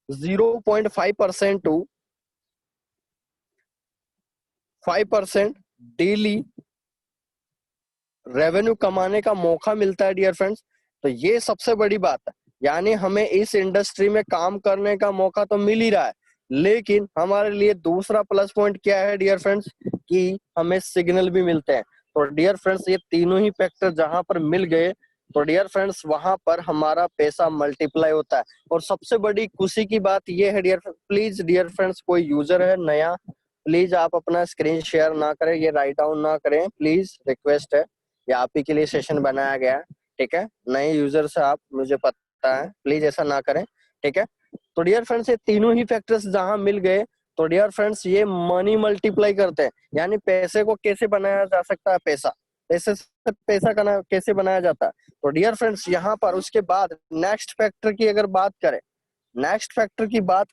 0.5% to 5% daily revenue कमाने का मौका मिलता है डियर फ्रेंड्स। तो ये सबसे बड़ी बात है, यानी हमें इस इंडस्ट्री में काम करने का मौका तो मिल ही रहा है, लेकिन हमारे लिए दूसरा प्लस पॉइंट क्या है डियर फ्रेंड्स, कि हमें सिग्नल भी मिलते हैं। तो डियर फ्रेंड्स ये तीनों ही फैक्टर जहां पर मिल गए तो डियर फ्रेंड्स वहां पर हमारा पैसा मल्टीप्लाई होता है। और सबसे बड़ी खुशी की बात ये है dear friends, please dear friends कोई यूजर है नया, प्लीज आप अपना स्क्रीन शेयर ना करें, ये राइट डाउन ना करें, प्लीज रिक्वेस्ट है, ये आप ही के लिए सेशन बनाया गया है, ठीक है। नए यूजर से आप, मुझे पता है, प्लीज ऐसा ना करें, ठीक है। तो डियर फ्रेंड्स ये तीनों ही फैक्टर्स जहां मिल गए तो डियर फ्रेंड्स ये मनी मल्टीप्लाई करते हैं, यानी पैसे को कैसे बनाया जा सकता है, पैसे से पैसा कैसे बनाया जाता है। तो डियर फ्रेंड्स यहाँ पर उसके बाद नेक्स्ट फैक्टर की अगर बात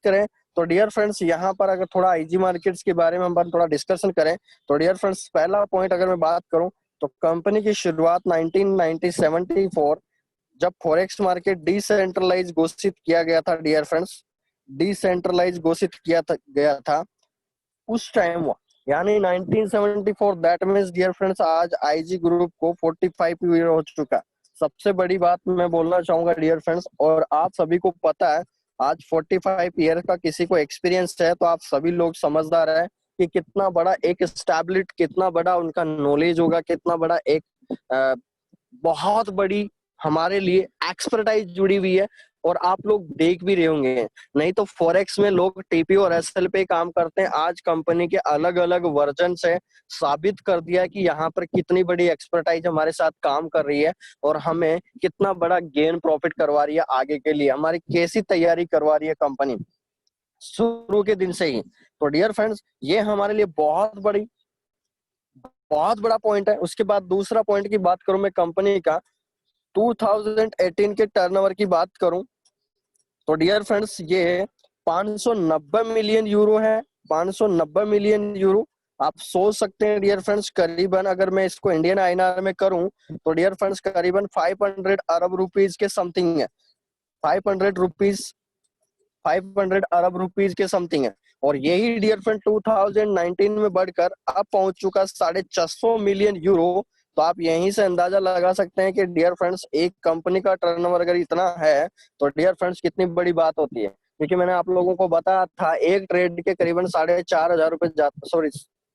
करें तो डियर फ्रेंड्स यहाँ पर अगर थोड़ा आईजी मार्केट्स के बारे में हम थोड़ा डिस्कशन करें तो डियर फ्रेंड्स पहला पॉइंट अगर मैं बात करूं तो कंपनी की शुरुआत 1974 जब फॉरेक्स मार्केट डिसेंट्रलाइज घोषित किया गया था डियर फ्रेंड्स, डिसेंट्रलाइज घोषित किया गया था उस टाइम हुआ, यानी 1974। दैट मींस डियर फ्रेंड्स आज आईजी ग्रुप को 45 ईयर हो चुका है। सबसे बड़ी बात मैं बोलना चाहूंगा डियर फ्रेंड्स, और आप सभी को पता है आज 45 ईयर का किसी को एक्सपीरियंस है तो आप सभी लोग समझदार है कि कितना बड़ा एक स्टैब्लिश, कितना बड़ा उनका नॉलेज होगा, कितना बड़ा एक बहुत बड़ी हमारे लिए एक्सपर्टाइज जुड़ी हुई है। और आप लोग देख भी रहे होंगे, नहीं तो फॉरेक्स में लोग टीपी और एसएल पे काम करते हैं, आज कंपनी के अलग अलग वर्जन से साबित कर दिया कि यहाँ पर कितनी बड़ी एक्सपर्टाइज हमारे साथ काम कर रही है और हमें कितना बड़ा गेन प्रॉफिट करवा रही है, आगे के लिए हमारी कैसी तैयारी करवा रही है कंपनी शुरू के दिन से ही। तो डियर फ्रेंड्स ये हमारे लिए बहुत बड़ा पॉइंट है। उसके बाद दूसरा पॉइंट की बात करूं मैं कंपनी का 2018 के टर्नओवर की बात करूं तो डियर फ्रेंड्स ये 590 मिलियन यूरो है, 590 मिलियन यूरो। आप सोच सकते हैं डियर फ्रेंड्स करीबन अगर मैं इसको इंडियन आईएनआर में करूं तो डियर फ्रेंड्स करीबन 500 अरब रुपीज के समथिंग है, 500 रुपीज 500 अरब रुपीज के समथिंग है। और यही डियर फ्रेंड 2019 में बढ़कर अब पहुंच चुका 650 मिलियन यूरो। तो आप यहीं से अंदाजा लगा सकते हैं कि डियर फ्रेंड्स एक कंपनी का टर्नओवर अगर इतना है तो डियर फ्रेंड्स कितनी बड़ी बात होती है। क्योंकि मैंने आप लोगों को बताया था एक ट्रेड के करीबन 4,500 रुपए जाता, सॉरी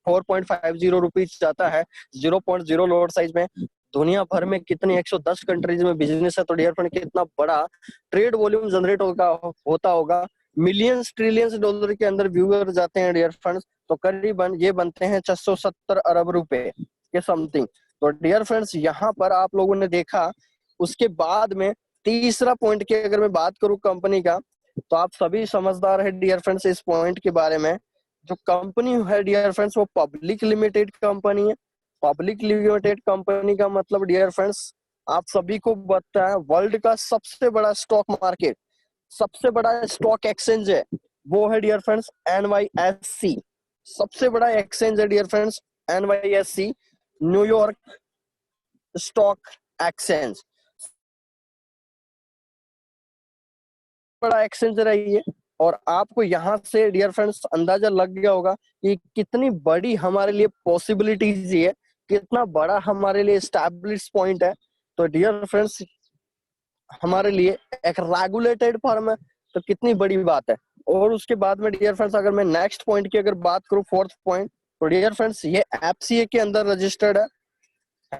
4.50 रुपीज जाता है 0.0 लोड साइज में। दुनिया भर में कितनी 110 कंट्रीज में बिजनेस है तो डियर फ्रेंड कितना बड़ा ट्रेड वॉल्यूम जनरेट होता होगा, मिलियंस ट्रिलियंस डॉलर के अंदर व्यूअर जाते हैं डियर फ्रेंड्स। तो करीबन ये बनते हैं 670 अरब रुपए के समथिंग। तो डियर फ्रेंड्स यहाँ पर आप लोगों ने देखा। उसके बाद में तीसरा पॉइंट की अगर मैं बात करूं कंपनी का तो आप सभी समझदार है डियर फ्रेंड्स इस पॉइंट के बारे में। जो कंपनी है डियर फ्रेंड्स वो पब्लिक लिमिटेड कंपनी है। पब्लिक लिमिटेड कंपनी का मतलब डियर फ्रेंड्स आप सभी को पता है वर्ल्ड का सबसे बड़ा स्टॉक मार्केट, सबसे बड़ा स्टॉक एक्सचेंज है वो है डियर फ्रेंड्स NYSE। सबसे बड़ा एक्सचेंज है dear friends NYSE, New York stock exchange, बड़ा एक्सचेंज रही है। और आपको यहाँ से डियर फ्रेंड्स अंदाजा लग गया होगा कि कितनी बड़ी हमारे लिए पॉसिबिलिटीज है, कितना बड़ा हमारे लिए एस्टैब्लिश पॉइंट है। तो डियर फ्रेंड्स हमारे लिए एक रेगुलेटेड फर्म है तो कितनी बड़ी बात है। और उसके बाद में डियर फ्रेंड्स अगर मैं नेक्स्ट पॉइंट की अगर बात करूं, फोर्थ पॉइंट, तो डियर फ्रेंड्स ये एफसीए के अंदर रजिस्टर्ड है।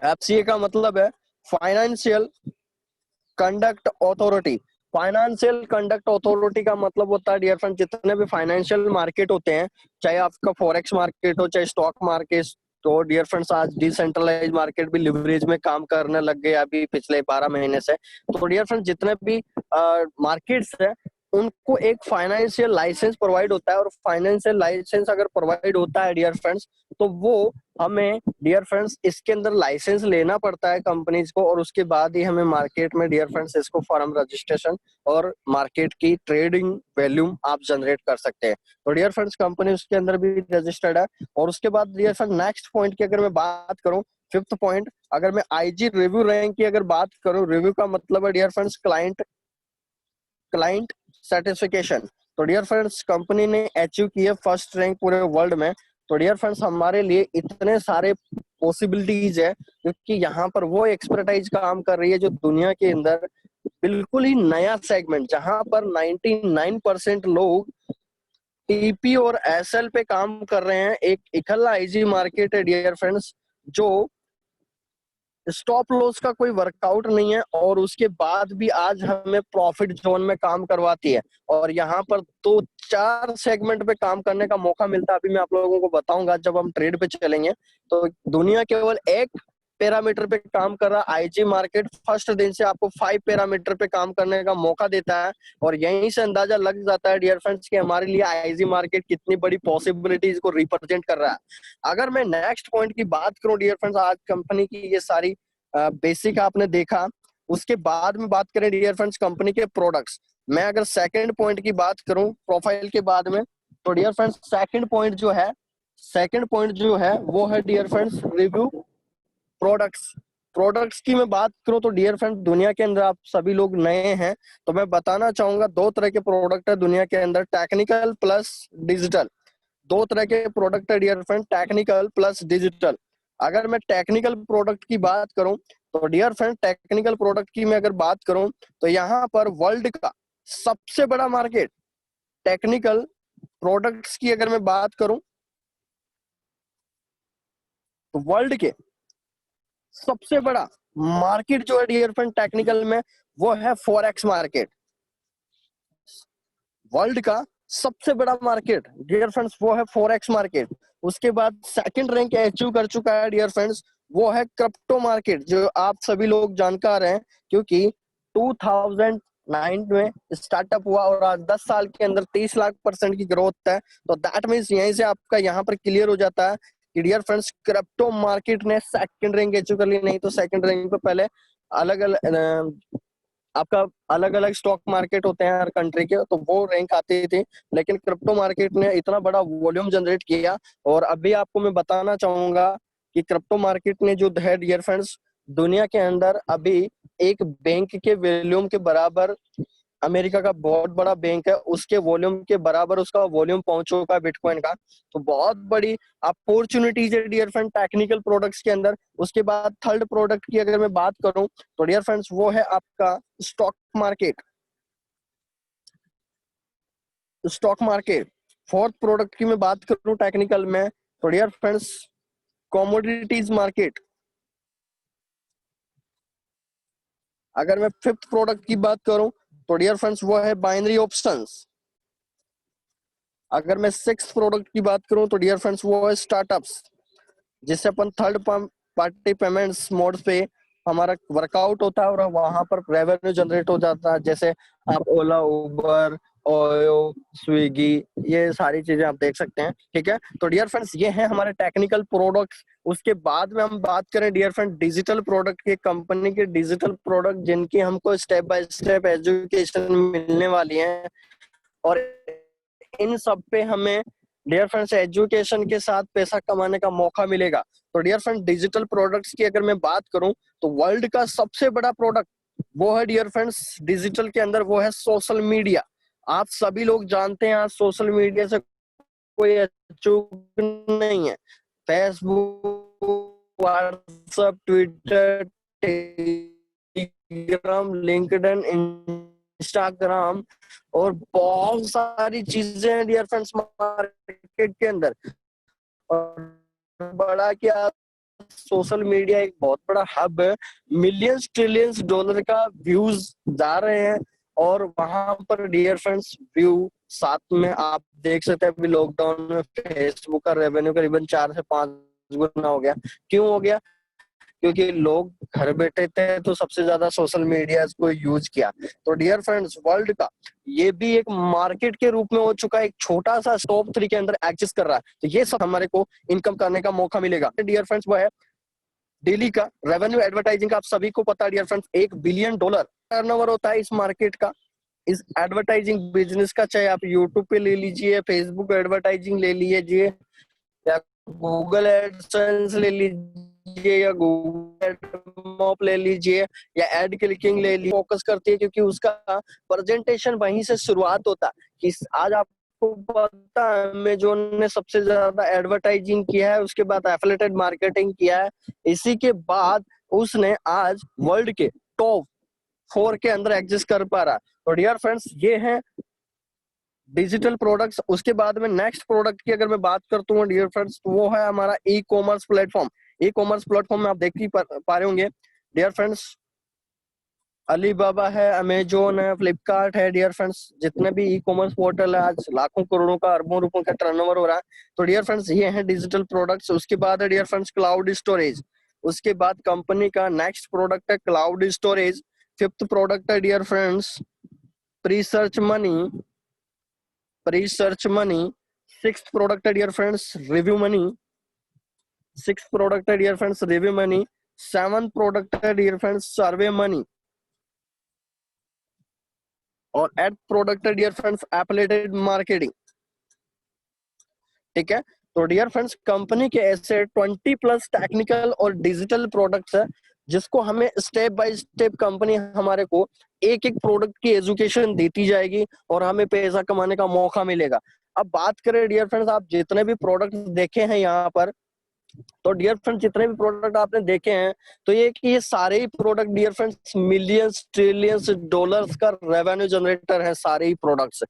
एफसीए का मतलब है financial conduct authority. Financial conduct authority का मतलब होता है डियर फ्रेंड जितने भी फाइनेंशियल मार्केट होते हैं, चाहे आपका फॉरेक्स मार्केट हो चाहे स्टॉक मार्केट, तो डियर फ्रेंड्स आज डिसेंट्रलाइज मार्केट भी लिवरेज में काम करने लग गए अभी पिछले 12 महीने से। तो डियर फ्रेंड्स जितने भी मार्केट्स है उनको एक फाइनेंशियल लाइसेंस प्रोवाइड होता है। और फाइनेंशियल लाइसेंस अगर प्रोवाइड होता है डियर फ्रेंड्स तो वो हमें डियर फ्रेंड्स इसके अंदर लाइसेंस लेना पड़ता है कंपनीज को, और उसके बाद ही हमें मार्केट में डियर फ्रेंड्स इसको फर्म रजिस्ट्रेशन और मार्केट की ट्रेडिंग वैल्यूम आप जनरेट कर सकते हैं। तो डियर फ्रेंड्स कंपनी उसके अंदर भी रजिस्टर्ड है। और उसके बाद डियर फ्रेंड नेक्स्ट पॉइंट की अगर मैं बात करूं, फिफ्थ पॉइंट, अगर मैं आईजी रिव्यू रैंक की अगर बात करूं, रिव्यू का मतलब है डियर फ्रेंड्स क्लाइंट सेटिस्फिकेशन। तो डियर फ्रेंड्स कंपनी ने अचीव की है फर्स्ट रैंक पूरे वर्ल्ड में। तो डियर फ्रेंड्स हमारे लिए इतने सारे पॉसिबिलिटीज है, क्योंकि यहाँ पर वो एक्सपर्टाइज काम कर रही है जो दुनिया के अंदर बिल्कुल ही नया सेगमेंट, जहां पर 99% लोग टीपी और एसएल पे काम कर रहे हैं। एक इकल्ला आईजी मार्केट है डियर फ्रेंड्स, जो स्टॉप लॉस का कोई वर्कआउट नहीं है और उसके बाद भी आज हमें प्रॉफिट जोन में काम करवाती है। और यहाँ पर तो 4 सेगमेंट पे काम करने का मौका मिलता है। अभी मैं आप लोगों को बताऊंगा जब हम ट्रेड पे चलेंगे। तो दुनिया केवल एक पैरामीटर पे काम कर रहा आईजी मार्केट फर्स्ट दिन से आपको 5 पैरामीटर पे काम करने का मौका देता है। और यहीं से अंदाजा लग जाता है डियर फ्रेंड्स कि हमारे लिए आईजी मार्केट कितनी बड़ी पॉसिबिलिटीज को रिप्रेजेंट कर रहा है। अगर मैं नेक्स्ट पॉइंट की बात करूं डियर फ्रेंड्स, आज कंपनी की ये सारी बेसिक आपने देखा, उसके बाद में बात करें डियर फ्रेंड्स कंपनी के प्रोडक्ट्स। मैं अगर सेकंड पॉइंट की बात करूं प्रोफाइल के बाद में, तो डियर फ्रेंड्स सेकंड पॉइंट जो है वो है dear friends review products. Products की मैं बात करूं तो डियर फ्रेंड दुनिया के अंदर आप सभी लोग नए हैं, तो मैं बताना चाहूंगा 2 तरह के प्रोडक्ट है दुनिया के अंदर, टेक्निकल प्लस डिजिटल। 2 तरह के प्रोडक्ट है dear friend, technical plus digital. अगर मैं टेक्निकल प्रोडक्ट की बात करूं तो डियर फ्रेंड टेक्निकल प्रोडक्ट की मैं अगर बात करूं तो यहाँ पर वर्ल्ड का सबसे बड़ा मार्केट टेक्निकल प्रोडक्ट्स की अगर मैं बात करूं तो वर्ल्ड के सबसे बड़ा मार्केट जो है डियर फ्रेंड टेक्निकल में वो है फॉरेक्स मार्केट। वर्ल्ड का सबसे बड़ा मार्केट डियर फ्रेंड्स वो है फॉरेक्स मार्केट। उसके बाद सेकंड रैंक अचीव कर चुका है डियर फ्रेंड्स वो है क्रिप्टो मार्केट, जो आप सभी लोग जानकार हैं क्योंकि 2009 में स्टार्टअप हुआ और आज 10 साल के अंदर 30 लाख % की ग्रोथ है। तो दैट मीन्स यहीं से आपका यहाँ पर क्लियर हो जाता है कि डियर फ्रेंड्स क्रिप्टो मार्केट ने सेकंड रैंक अचीव कर ली। नहीं तो सेकंड रैंक पे पहले अलग अलग आपका अलग अलग स्टॉक मार्केट होते हैं हर कंट्री के, तो वो रैंक आती थी, लेकिन क्रिप्टो मार्केट ने इतना बड़ा वॉल्यूम जनरेट किया। और अभी आपको मैं बताना चाहूंगा कि क्रिप्टो मार्केट ने जो है डियर फ्रेंड्स दुनिया के अंदर अभी एक बैंक के वॉल्यूम के बराबर, अमेरिका का बहुत बड़ा बैंक है उसके वॉल्यूम के बराबर उसका वॉल्यूम पहुंच चुका है बिटकॉइन का। तो बहुत बड़ी अपॉर्चुनिटीज है डियर फ्रेंड टेक्निकल प्रोडक्ट्स के अंदर। उसके बाद थर्ड प्रोडक्ट की अगर मैं बात करूं तो डियर फ्रेंड्स वो है आपका स्टॉक मार्केट। फोर्थ प्रोडक्ट की मैं बात करूं टेक्निकल में तो डियर फ्रेंड्स कमोडिटीज मार्केट। अगर मैं फिफ्थ प्रोडक्ट की बात करूं तो डियर फ्रेंड्स वो है बाइनरी ऑप्शंस। अगर मैं सिक्स्थ प्रोडक्ट की बात करूं तो डियर फ्रेंड्स वो है स्टार्टअप्स, जिससे अपन थर्ड पार्टी पेमेंट्स मोड पे हमारा वर्कआउट होता है और वहां पर रेवेन्यू जनरेट हो जाता है। जैसे आप ओला, उबर, ओयो, स्विगी, ये सारी चीजें आप देख सकते हैं। ठीक है, तो डियर फ्रेंड्स ये हैं हमारे टेक्निकल प्रोडक्ट्स। उसके बाद में हम बात करें डियर फ्रेंड डिजिटल प्रोडक्ट के, कंपनी के डिजिटल प्रोडक्ट जिनकी हमको स्टेप बाय स्टेप एजुकेशन मिलने वाली है। और इन सब पे हमें डियर फ्रेंड्स एजुकेशन के साथ पैसा कमाने का मौका मिलेगा। तो डियर फ्रेंड डिजिटल प्रोडक्ट्स की अगर मैं बात करूं तो वर्ल्ड का सबसे बड़ा प्रोडक्ट वो है डियर फ्रेंड्स डिजिटल के अंदर वो है सोशल मीडिया। आप सभी लोग जानते हैं आज सोशल मीडिया से कोई अचूक नहीं है। Facebook, WhatsApp, Twitter, Telegram, LinkedIn, Instagram और बहुत सारी चीजें हैं डियर फ्रेंड्स मार्केट के अंदर। और बड़ा क्या सोशल मीडिया एक बहुत बड़ा हब है, मिलियंस ट्रिलियंस डॉलर का व्यूज जा रहे हैं। और वहां पर डियर फ्रेंड्स व्यू साथ में आप देख सकते हैं अभी लॉकडाउन में फेसबुक का रेवेन्यू करीबन 4 से 5 गुना हो गया। क्यों हो गया? क्योंकि लोग घर बैठे थे तो सबसे ज्यादा सोशल मीडिया को यूज किया। तो डियर फ्रेंड्स वर्ल्ड का ये भी एक मार्केट के रूप में हो चुका है, एक छोटा सा टॉप 3 के अंदर एग्जिस्ट कर रहा है। तो ये सब हमारे को इनकम करने का मौका मिलेगा। डियर फ्रेंड्स वो है डेली का रेवेन्यू एडवर्टाइजिंग का। आप सभी को पता है डियर फ्रेंड्स $1 बिलियन टर्नओवर होता है इस मार्केट का, इस एडवर्टाइजिंग बिजनेस का। चाहे आप यूट्यूब पे ले लीजिए, फेसबुक एडवर्टाइजिंग ले लीजिए या गूगल एडसेंस ले लीजिए, लीजिए या गूगल मॉप ले लीजिए या एड क्लिकिंग ले लीजिए, फोकस करती है क्योंकि उसका प्रेजेंटेशन वहीं से शुरुआत होता है कि आज आपको पता है अमेज़न ने सबसे ज्यादा एडवर्टाइजिंग किया है, उसके बाद एफिलिएटेड मार्केटिंग किया है, इसी के बाद उसने आज वर्ल्ड के टॉप 4 के अंदर एग्जिस्ट कर पा रहा है। तो डियर फ्रेंड्स ये है डिजिटल प्रोडक्ट्स। उसके बाद में नेक्स्ट प्रोडक्ट की अगर मैं बात करता हूँ डियर फ्रेंड्स, तो वो है हमारा e commerce platform. E commerce platform में आप देख ही पा रहे होंगे डियर फ्रेंड्स, अलीबाबा है, अमेजोन है, फ्लिपकार्ट है डियर फ्रेंड्स, जितने भी ई कॉमर्स पोर्टल है आज लाखों करोड़ों का अरबों रुपयों का टर्नओवर हो रहा है। तो डियर फ्रेंड्स ये है डिजिटल प्रोडक्ट्स। उसके बाद है डियर फ्रेंड्स क्लाउड स्टोरेज। उसके बाद कंपनी का नेक्स्ट प्रोडक्ट है क्लाउड स्टोरेज। फिफ्थ प्रोडक्ट है dear friends pre search money, pre search money. Sixth product है dear friends review money, sixth product है dear friends review money. Seventh product है dear friends survey money और eight product है dear friends affiliated marketing. ठीक है, तो dear friends company के ऐसे 20 प्लस टेक्निकल और डिजिटल प्रोडक्ट्स है जिसको हमें स्टेप बाय स्टेप कंपनी हमारे को एक एक प्रोडक्ट की एजुकेशन देती जाएगी और हमें पैसा कमाने का मौका मिलेगा। अब बात करें डियर फ्रेंड्स, आप जितने भी प्रोडक्ट देखे हैं यहाँ पर, तो डियर फ्रेंड्स जितने भी प्रोडक्ट आपने देखे हैं, तो ये सारे ही product dear friends millions trillions dollars का रेवेन्यू जनरेटर है सारे ही प्रोडक्ट्स।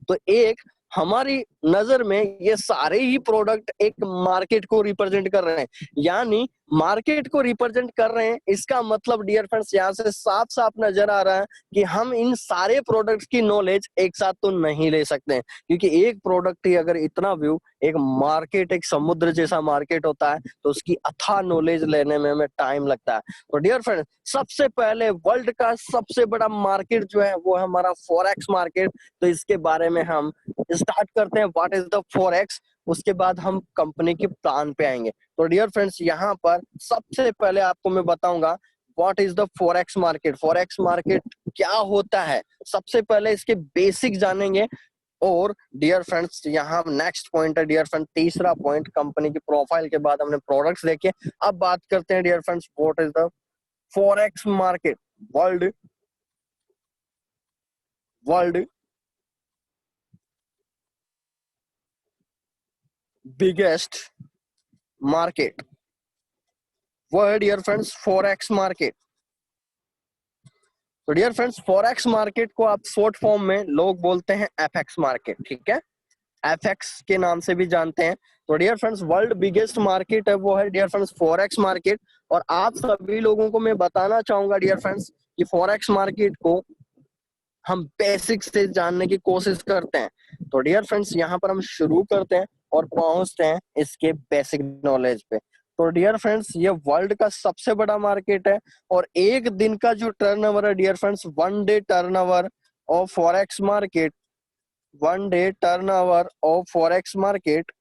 तो एक हमारी नजर में ये सारे ही प्रोडक्ट एक मार्केट को रिप्रेजेंट कर रहे हैं, यानी मार्केट को रिप्रेजेंट कर रहे हैं। इसका मतलब डियर फ्रेंड्स यहाँ से साफ साफ नजर आ रहा है कि हम इन सारे प्रोडक्ट्स की नॉलेज एक साथ तो नहीं ले सकते हैं, क्योंकि एक प्रोडक्ट ही अगर इतना व्यू, एक मार्केट एक समुद्र जैसा मार्केट होता है, तो उसकी अथाह नॉलेज लेने में हमें टाइम लगता है। तो डियर फ्रेंड्स सबसे पहले वर्ल्ड का सबसे बड़ा मार्केट जो है वो है हमारा फॉरेक्स मार्केट। तो इसके बारे में हम स्टार्ट करते हैं, व्हाट इज द फॉरेक्स। उसके बाद हम कंपनी के प्लान पे आएंगे। तो डियर फ्रेंड्स यहाँ पर सबसे पहले आपको मैं बताऊंगा what is the forex market. Forex market क्या होता है, सबसे पहले इसके बेसिक जानेंगे। और डियर फ्रेंड्स यहाँ नेक्स्ट पॉइंट है डियर फ्रेंड, तीसरा पॉइंट कंपनी की प्रोफाइल के बाद हमने प्रोडक्ट्स देखे। अब बात करते हैं dear friends what is the forex market. World world biggest market, वो है डियर फ्रेंड्स फॉरेक्स मार्केट। तो डियर फ्रेंड्स फॉरेक्स मार्केट को आप शॉर्ट फॉर्म में लोग बोलते हैं एफएक्स मार्केट, ठीक है, एफएक्स के नाम से भी जानते हैं। तो dear friends world biggest market है वो है डियर फ्रेंड्स फॉरेक्स मार्केट। और आप सभी लोगों को मैं बताना चाहूंगा डियर फ्रेंड्स कि फॉरेक्स मार्केट को हम बेसिक से जानने की कोशिश करते हैं। तो डियर फ्रेंड्स यहाँ पर हम शुरू करते हैं और पहुंचते हैं इसके बेसिक नॉलेज पे। तो डियर फ्रेंड्स ये वर्ल्ड का सबसे बड़ा मार्केट है और एक दिन का जो टर्नओवर है dear friends, one day turnover of forex market, one day turnover of forex market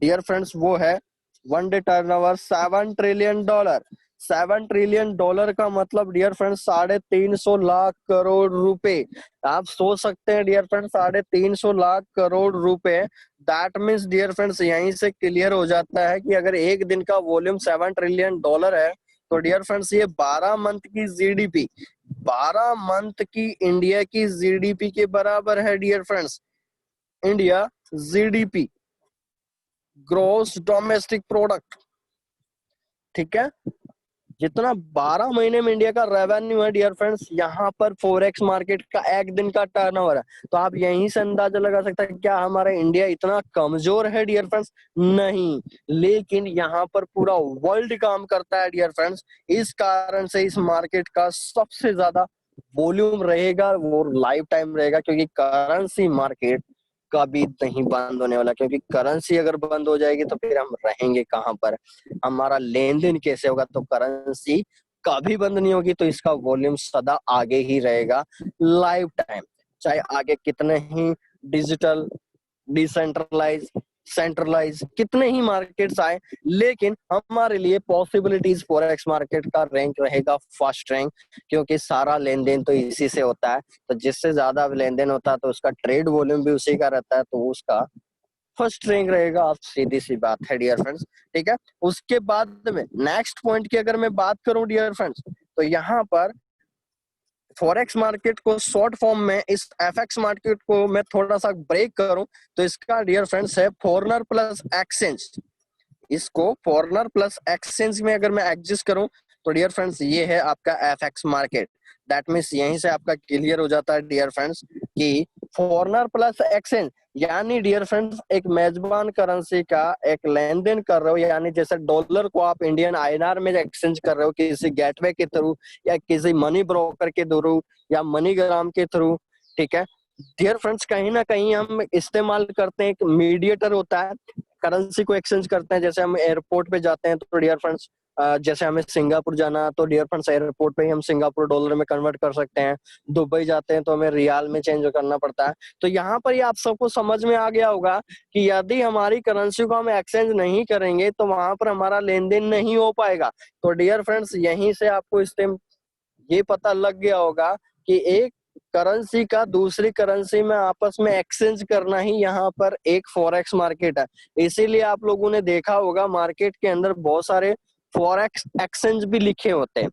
dear friends वो है one day turnover $7 trillion. $7 trillion का मतलब डियर फ्रेंड्स 350 लाख करोड़ रुपए। आप सोच सकते हैं डियर फ्रेंड्स 350 लाख करोड़ रुपए। दैट मीन्स डियर फ्रेंड्स यहीं से क्लियर हो जाता है कि अगर एक दिन का वॉल्यूम $7 ट्रिलियन है, तो डियर फ्रेंड्स ये 12 मंथ की जीडीपी, 12 मंथ की इंडिया की जीडीपी के बराबर है dear friends. India GDP, gross domestic product, ठीक है, जितना 12 महीने में इंडिया का रेवेन्यू है डियर फ्रेंड्स, यहाँ पर फॉरेक्स मार्केट का एक दिन का टर्नओवर है। तो आप यहीं से अंदाजा लगा सकते हैं क्या हमारा इंडिया इतना कमजोर है डियर फ्रेंड्स? नहीं, लेकिन यहाँ पर पूरा वर्ल्ड काम करता है डियर फ्रेंड्स। इस कारण से इस मार्केट का सबसे ज्यादा वॉल्यूम रहेगा, वो लाइफ टाइम रहेगा, क्योंकि करेंसी मार्केट कभी नहीं बंद होने वाला। क्योंकि करेंसी अगर बंद हो जाएगी तो फिर हम रहेंगे कहाँ पर, हमारा लेन देन कैसे होगा? तो करेंसी कभी बंद नहीं होगी, तो इसका वॉल्यूम सदा आगे ही रहेगा लाइफ टाइम, चाहे आगे कितने ही डिजिटल, डिसेंट्रलाइज, सेंट्रलाइज कितने ही मार्केट्स आए, लेकिन हमारे लिए पॉसिबिलिटीज फॉरेक्स मार्केट का रैंक रहेगा फर्स्ट रैंक, क्योंकि सारा लेन देन तो इसी से होता है। तो जिससे ज्यादा लेन देन होता है तो उसका ट्रेड वॉल्यूम भी उसी का रहता है, तो उसका फर्स्ट रैंक रहेगा, आप सीधी सी बात है डियर फ्रेंड्स, ठीक है। उसके बाद में नेक्स्ट पॉइंट की अगर मैं बात करूं डियर फ्रेंड्स, तो यहाँ पर फॉरेक्स मार्केट को शॉर्ट फॉर्म में इस एफएक्स मार्केट को मैं थोड़ा सा ब्रेक करूं तो इसका डियर फ्रेंड्स है फॉरनर प्लस एक्सचेंज। इसको फॉरनर प्लस एक्सचेंज में अगर मैं एडजस्ट करूं तो डियर फ्रेंड्स ये है आपका एफएक्स मार्केट। दैट मीन्स यहीं से आपका क्लियर हो जाता है डियर फ्रेंड्स कि फॉरनर प्लस एक्सचेंज यानी डियर फ्रेंड्स एक मेजबान करेंसी का एक लेन देन कर रहे हो, यानी जैसे डॉलर को आप इंडियन आईएनआर में एक्सचेंज कर रहे हो किसी गेटवे के थ्रू या किसी मनी ब्रोकर के थ्रू या मनीग्राम के थ्रू, ठीक है डियर फ्रेंड्स। कहीं ना कहीं हम इस्तेमाल करते हैं, एक मीडिएटर होता है, करेंसी को एक्सचेंज करते हैं। जैसे हम एयरपोर्ट पे जाते हैं तो डियर फ्रेंड्स जैसे हमें सिंगापुर जाना तो डियर फ्रेंड्स एयरपोर्ट पे ही हम सिंगापुर डॉलर में कन्वर्ट कर सकते हैं। दुबई जाते हैं तो हमें रियाल में चेंज करना पड़ता है। तो यहाँ पर ही आप सबको समझ में आ गया होगा कि यदि हमारी करेंसी को हम एक्सचेंज नहीं करेंगे तो वहां पर हमारा लेन देन नहीं हो पाएगा। तो डियर फ्रेंड्स यहीं से आपको ये पता लग गया होगा कि एक करेंसी का दूसरी करेंसी में आपस में एक्सचेंज करना ही यहाँ पर एक फॉरेक्स मार्केट है। इसीलिए आप लोगों ने देखा होगा मार्केट के अंदर बहुत सारे फॉरेक्स एक्सचेंज भी लिखे होते हैं,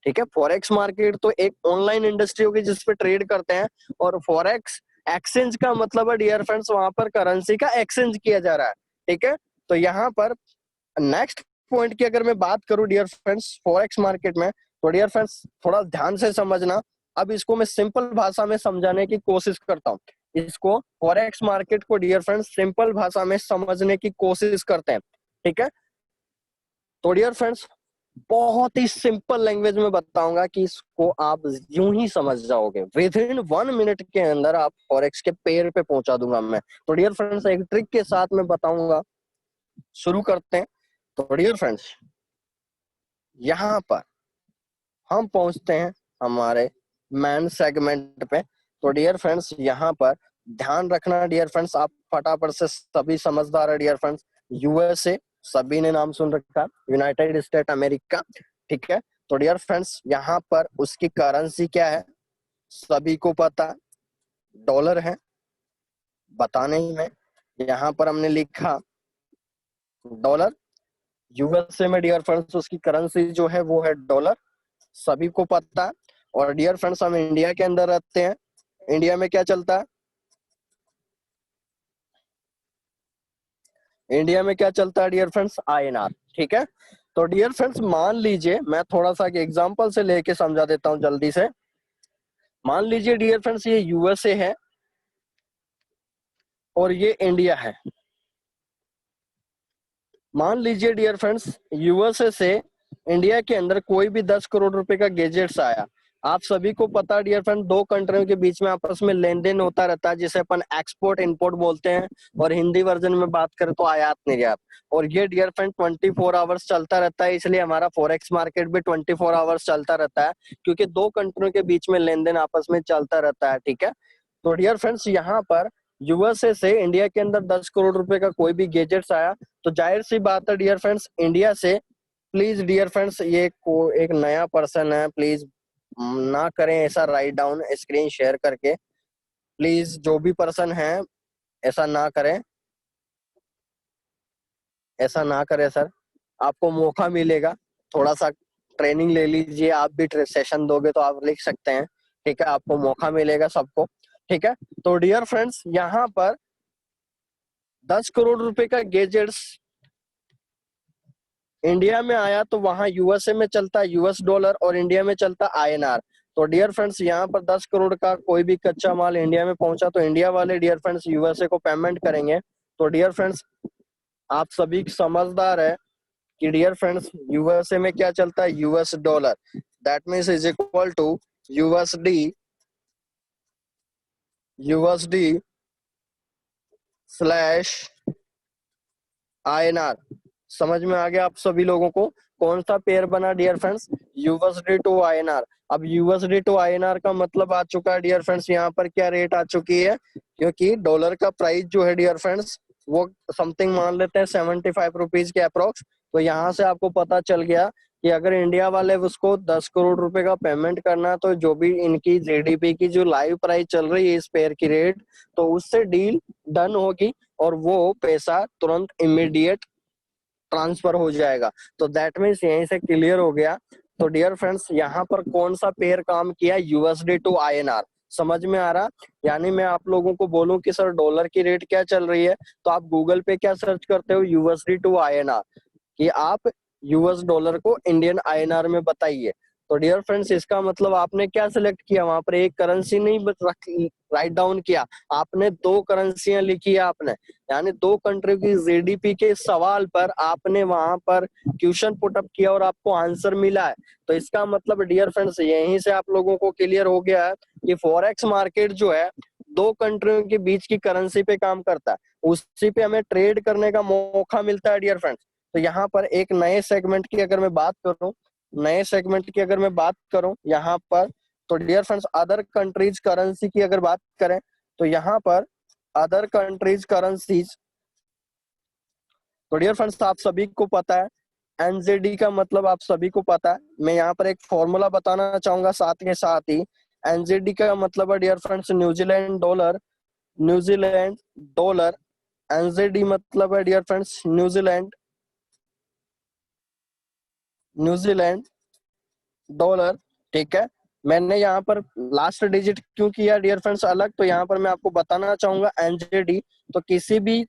ठीक है। फॉरेक्स मार्केट तो एक ऑनलाइन इंडस्ट्री होगी जिसपे ट्रेड करते हैं, और फॉरेक्स एक्सचेंज का मतलब है डियर फ्रेंड्स वहां पर करेंसी का एक्सचेंज किया जा रहा है, ठीक है। तो यहाँ पर नेक्स्ट पॉइंट की अगर मैं बात करूं डियर फ्रेंड्स फॉरेक्स मार्केट में, तो डियर फ्रेंड्स थोड़ा ध्यान से समझना। अब इसको मैं सिंपल भाषा में समझाने की कोशिश करता हूँ। इसको फॉरेक्स मार्केट को डियर फ्रेंड्स सिंपल भाषा में समझने की कोशिश करते हैं, ठीक है। तो डियर फ्रेंड्स बहुत ही सिंपल लैंग्वेज में बताऊंगा कि इसको आप यूं ही समझ जाओगे, विद इन 1 मिनट के अंदर आप फॉरेक्स के पेयर पे पहुंचा दूंगा मैं। तो डियर फ्रेंड्स एक ट्रिक के साथ में बताऊंगा, शुरू करते हैं। तो डियर फ्रेंड्स यहाँ पर हम पहुंचते हैं हमारे मैन सेगमेंट पे। तो डियर फ्रेंड्स यहाँ पर ध्यान रखना डियर फ्रेंड्स, आप फटाफट से सभी समझदार है डियर फ्रेंड्स। यूएसए सभी ने नाम सुन रखा, यूनाइटेड स्टेट अमेरिका, ठीक है। तो डियर फ्रेंड्स यहाँ पर उसकी करेंसी क्या है सभी को पता, डॉलर है। बताने ही में यहाँ पर हमने लिखा डॉलर। यूएसए में डियर फ्रेंड्स उसकी करेंसी जो है वो है डॉलर, सभी को पता है। और डियर फ्रेंड्स हम इंडिया के अंदर रहते हैं, इंडिया में क्या चलता है, इंडिया में क्या चलता है डियर फ्रेंड्स आईएनआर, ठीक है। तो डियर फ्रेंड्स मान लीजिए मैं थोड़ा सा एग्जांपल से लेके समझा देता हूं जल्दी से। मान लीजिए डियर फ्रेंड्स ये यूएसए है और ये इंडिया है। मान लीजिए डियर फ्रेंड्स यूएसए से इंडिया के अंदर कोई भी 10 करोड़ रुपए का गैजेट्स आया। आप सभी को पता डियर फ्रेंड दो कंट्रियों के बीच में आपस में लेन देन होता रहता है जिसे अपन एक्सपोर्ट इंपोर्ट बोलते हैं, और हिंदी वर्जन में बात करें तो आयात निर्यात। और ये डियर फ्रेंड 24 आवर्स चलता रहता है, इसलिए हमारा फॉरेक्स मार्केट भी 24 आवर्स चलता रहता है, क्योंकि दो कंट्रियों के बीच में लेन देन आपस में चलता रहता है, ठीक है। तो डियर फ्रेंड्स यहाँ पर यूएसए से इंडिया के अंदर 10 करोड़ रुपए का कोई भी गैजेट्स आया तो जाहिर सी बात है डियर फ्रेंड्स इंडिया से, प्लीज डियर फ्रेंड्स ये एक नया पर्सन है, प्लीज ना करें ऐसा, राइट डाउन स्क्रीन शेयर करके, प्लीज जो भी पर्सन है ऐसा ना करें, ऐसा ना करें सर। आपको मौका मिलेगा, थोड़ा सा ट्रेनिंग ले लीजिए, आप भी सेशन दोगे तो आप लिख सकते हैं, ठीक है। आपको मौका मिलेगा सबको, ठीक है। तो डियर फ्रेंड्स यहाँ पर 10 करोड़ रुपए का गैजेट्स इंडिया में आया तो वहां यूएसए में चलता यूएस डॉलर और इंडिया में चलता आईएनआर। तो डियर फ्रेंड्स यहाँ पर 10 करोड़ का कोई भी कच्चा माल इंडिया में पहुंचा तो इंडिया वाले डियर फ्रेंड्स यूएसए को पेमेंट करेंगे। तो डियर फ्रेंड्स आप सभी समझदार है कि डियर फ्रेंड्स यूएसए में क्या चलता है US dollar, that means is equal to USD slash INR. समझ में आ गया आप सभी लोगों को कौन सा पेयर बना dear friends USD to INR. अब यूएसडी टू आईएनआर का मतलब आ चुका है डियर फ्रेंड्स यहाँ पर क्या रेट आ चुकी है, क्योंकि डॉलर का प्राइस जो है डियर फ्रेंड्स वो समथिंग मान लेते हैं 75 रुपीज के अप्रोक्स। तो यहाँ से आपको पता चल गया कि अगर इंडिया वाले उसको 10 करोड़ रुपए का पेमेंट करना, तो जो भी इनकी जीडीपी की जो लाइव प्राइस चल रही है इस पेयर की रेट, तो उससे डील डन होगी और वो पैसा तुरंत इमीडिएट ट्रांसफर हो जाएगा। तो दैट मीन्स यहीं से क्लियर हो गया। तो डियर फ्रेंड्स, यहाँ पर कौन सा पेयर काम किया, यूएसडी टू आईएनआर, समझ में आ रहा? यानी मैं आप लोगों को बोलूं कि सर डॉलर की रेट क्या चल रही है, तो आप गूगल पे क्या सर्च करते हो, यूएसडी टू आईएनआर, कि आप यूएस डॉलर को इंडियन आईएनआर में बताइए। तो डियर फ्रेंड्स, इसका मतलब आपने क्या सिलेक्ट किया, वहां पर एक करेंसी नहीं राइट डाउन किया, आपने दो करेंसियां लिखी है आपने, यानी दो कंट्री की जीडीपी के सवाल पर आपने वहां पर क्वेश्चन पुटअप किया और आपको आंसर मिला है। तो इसका मतलब डियर फ्रेंड्स, यहीं से आप लोगों को क्लियर हो गया है कि फॉरेक्स मार्केट जो है दो कंट्रियों के बीच की करेंसी पे काम करता है, उसी पे हमें ट्रेड करने का मौका मिलता है डियर फ्रेंड्स। तो यहाँ पर एक नए सेगमेंट की अगर मैं बात करूं, यहाँ पर, तो dear friends other countries currency की अगर बात करें, तो यहाँ पर अदर कंट्रीज करेंसीज, तो डियर फ्रेंड्स आप सभी को पता है एनजेडी का मतलब आप सभी को पता है। मैं यहाँ पर एक फॉर्मूला बताना चाहूंगा साथ के साथ ही। एनजेडी का मतलब है dear friends New Zealand dollar, New Zealand dollar. NZD मतलब है dear friends New Zealand, New Zealand dollar, ठीक है। मैंने यहाँ पर लास्ट डिजिट क्यों किया डियर फ्रेंड्स अलग, तो यहाँ पर मैं आपको बताना चाहूंगा एनजेडी, तो किसी भी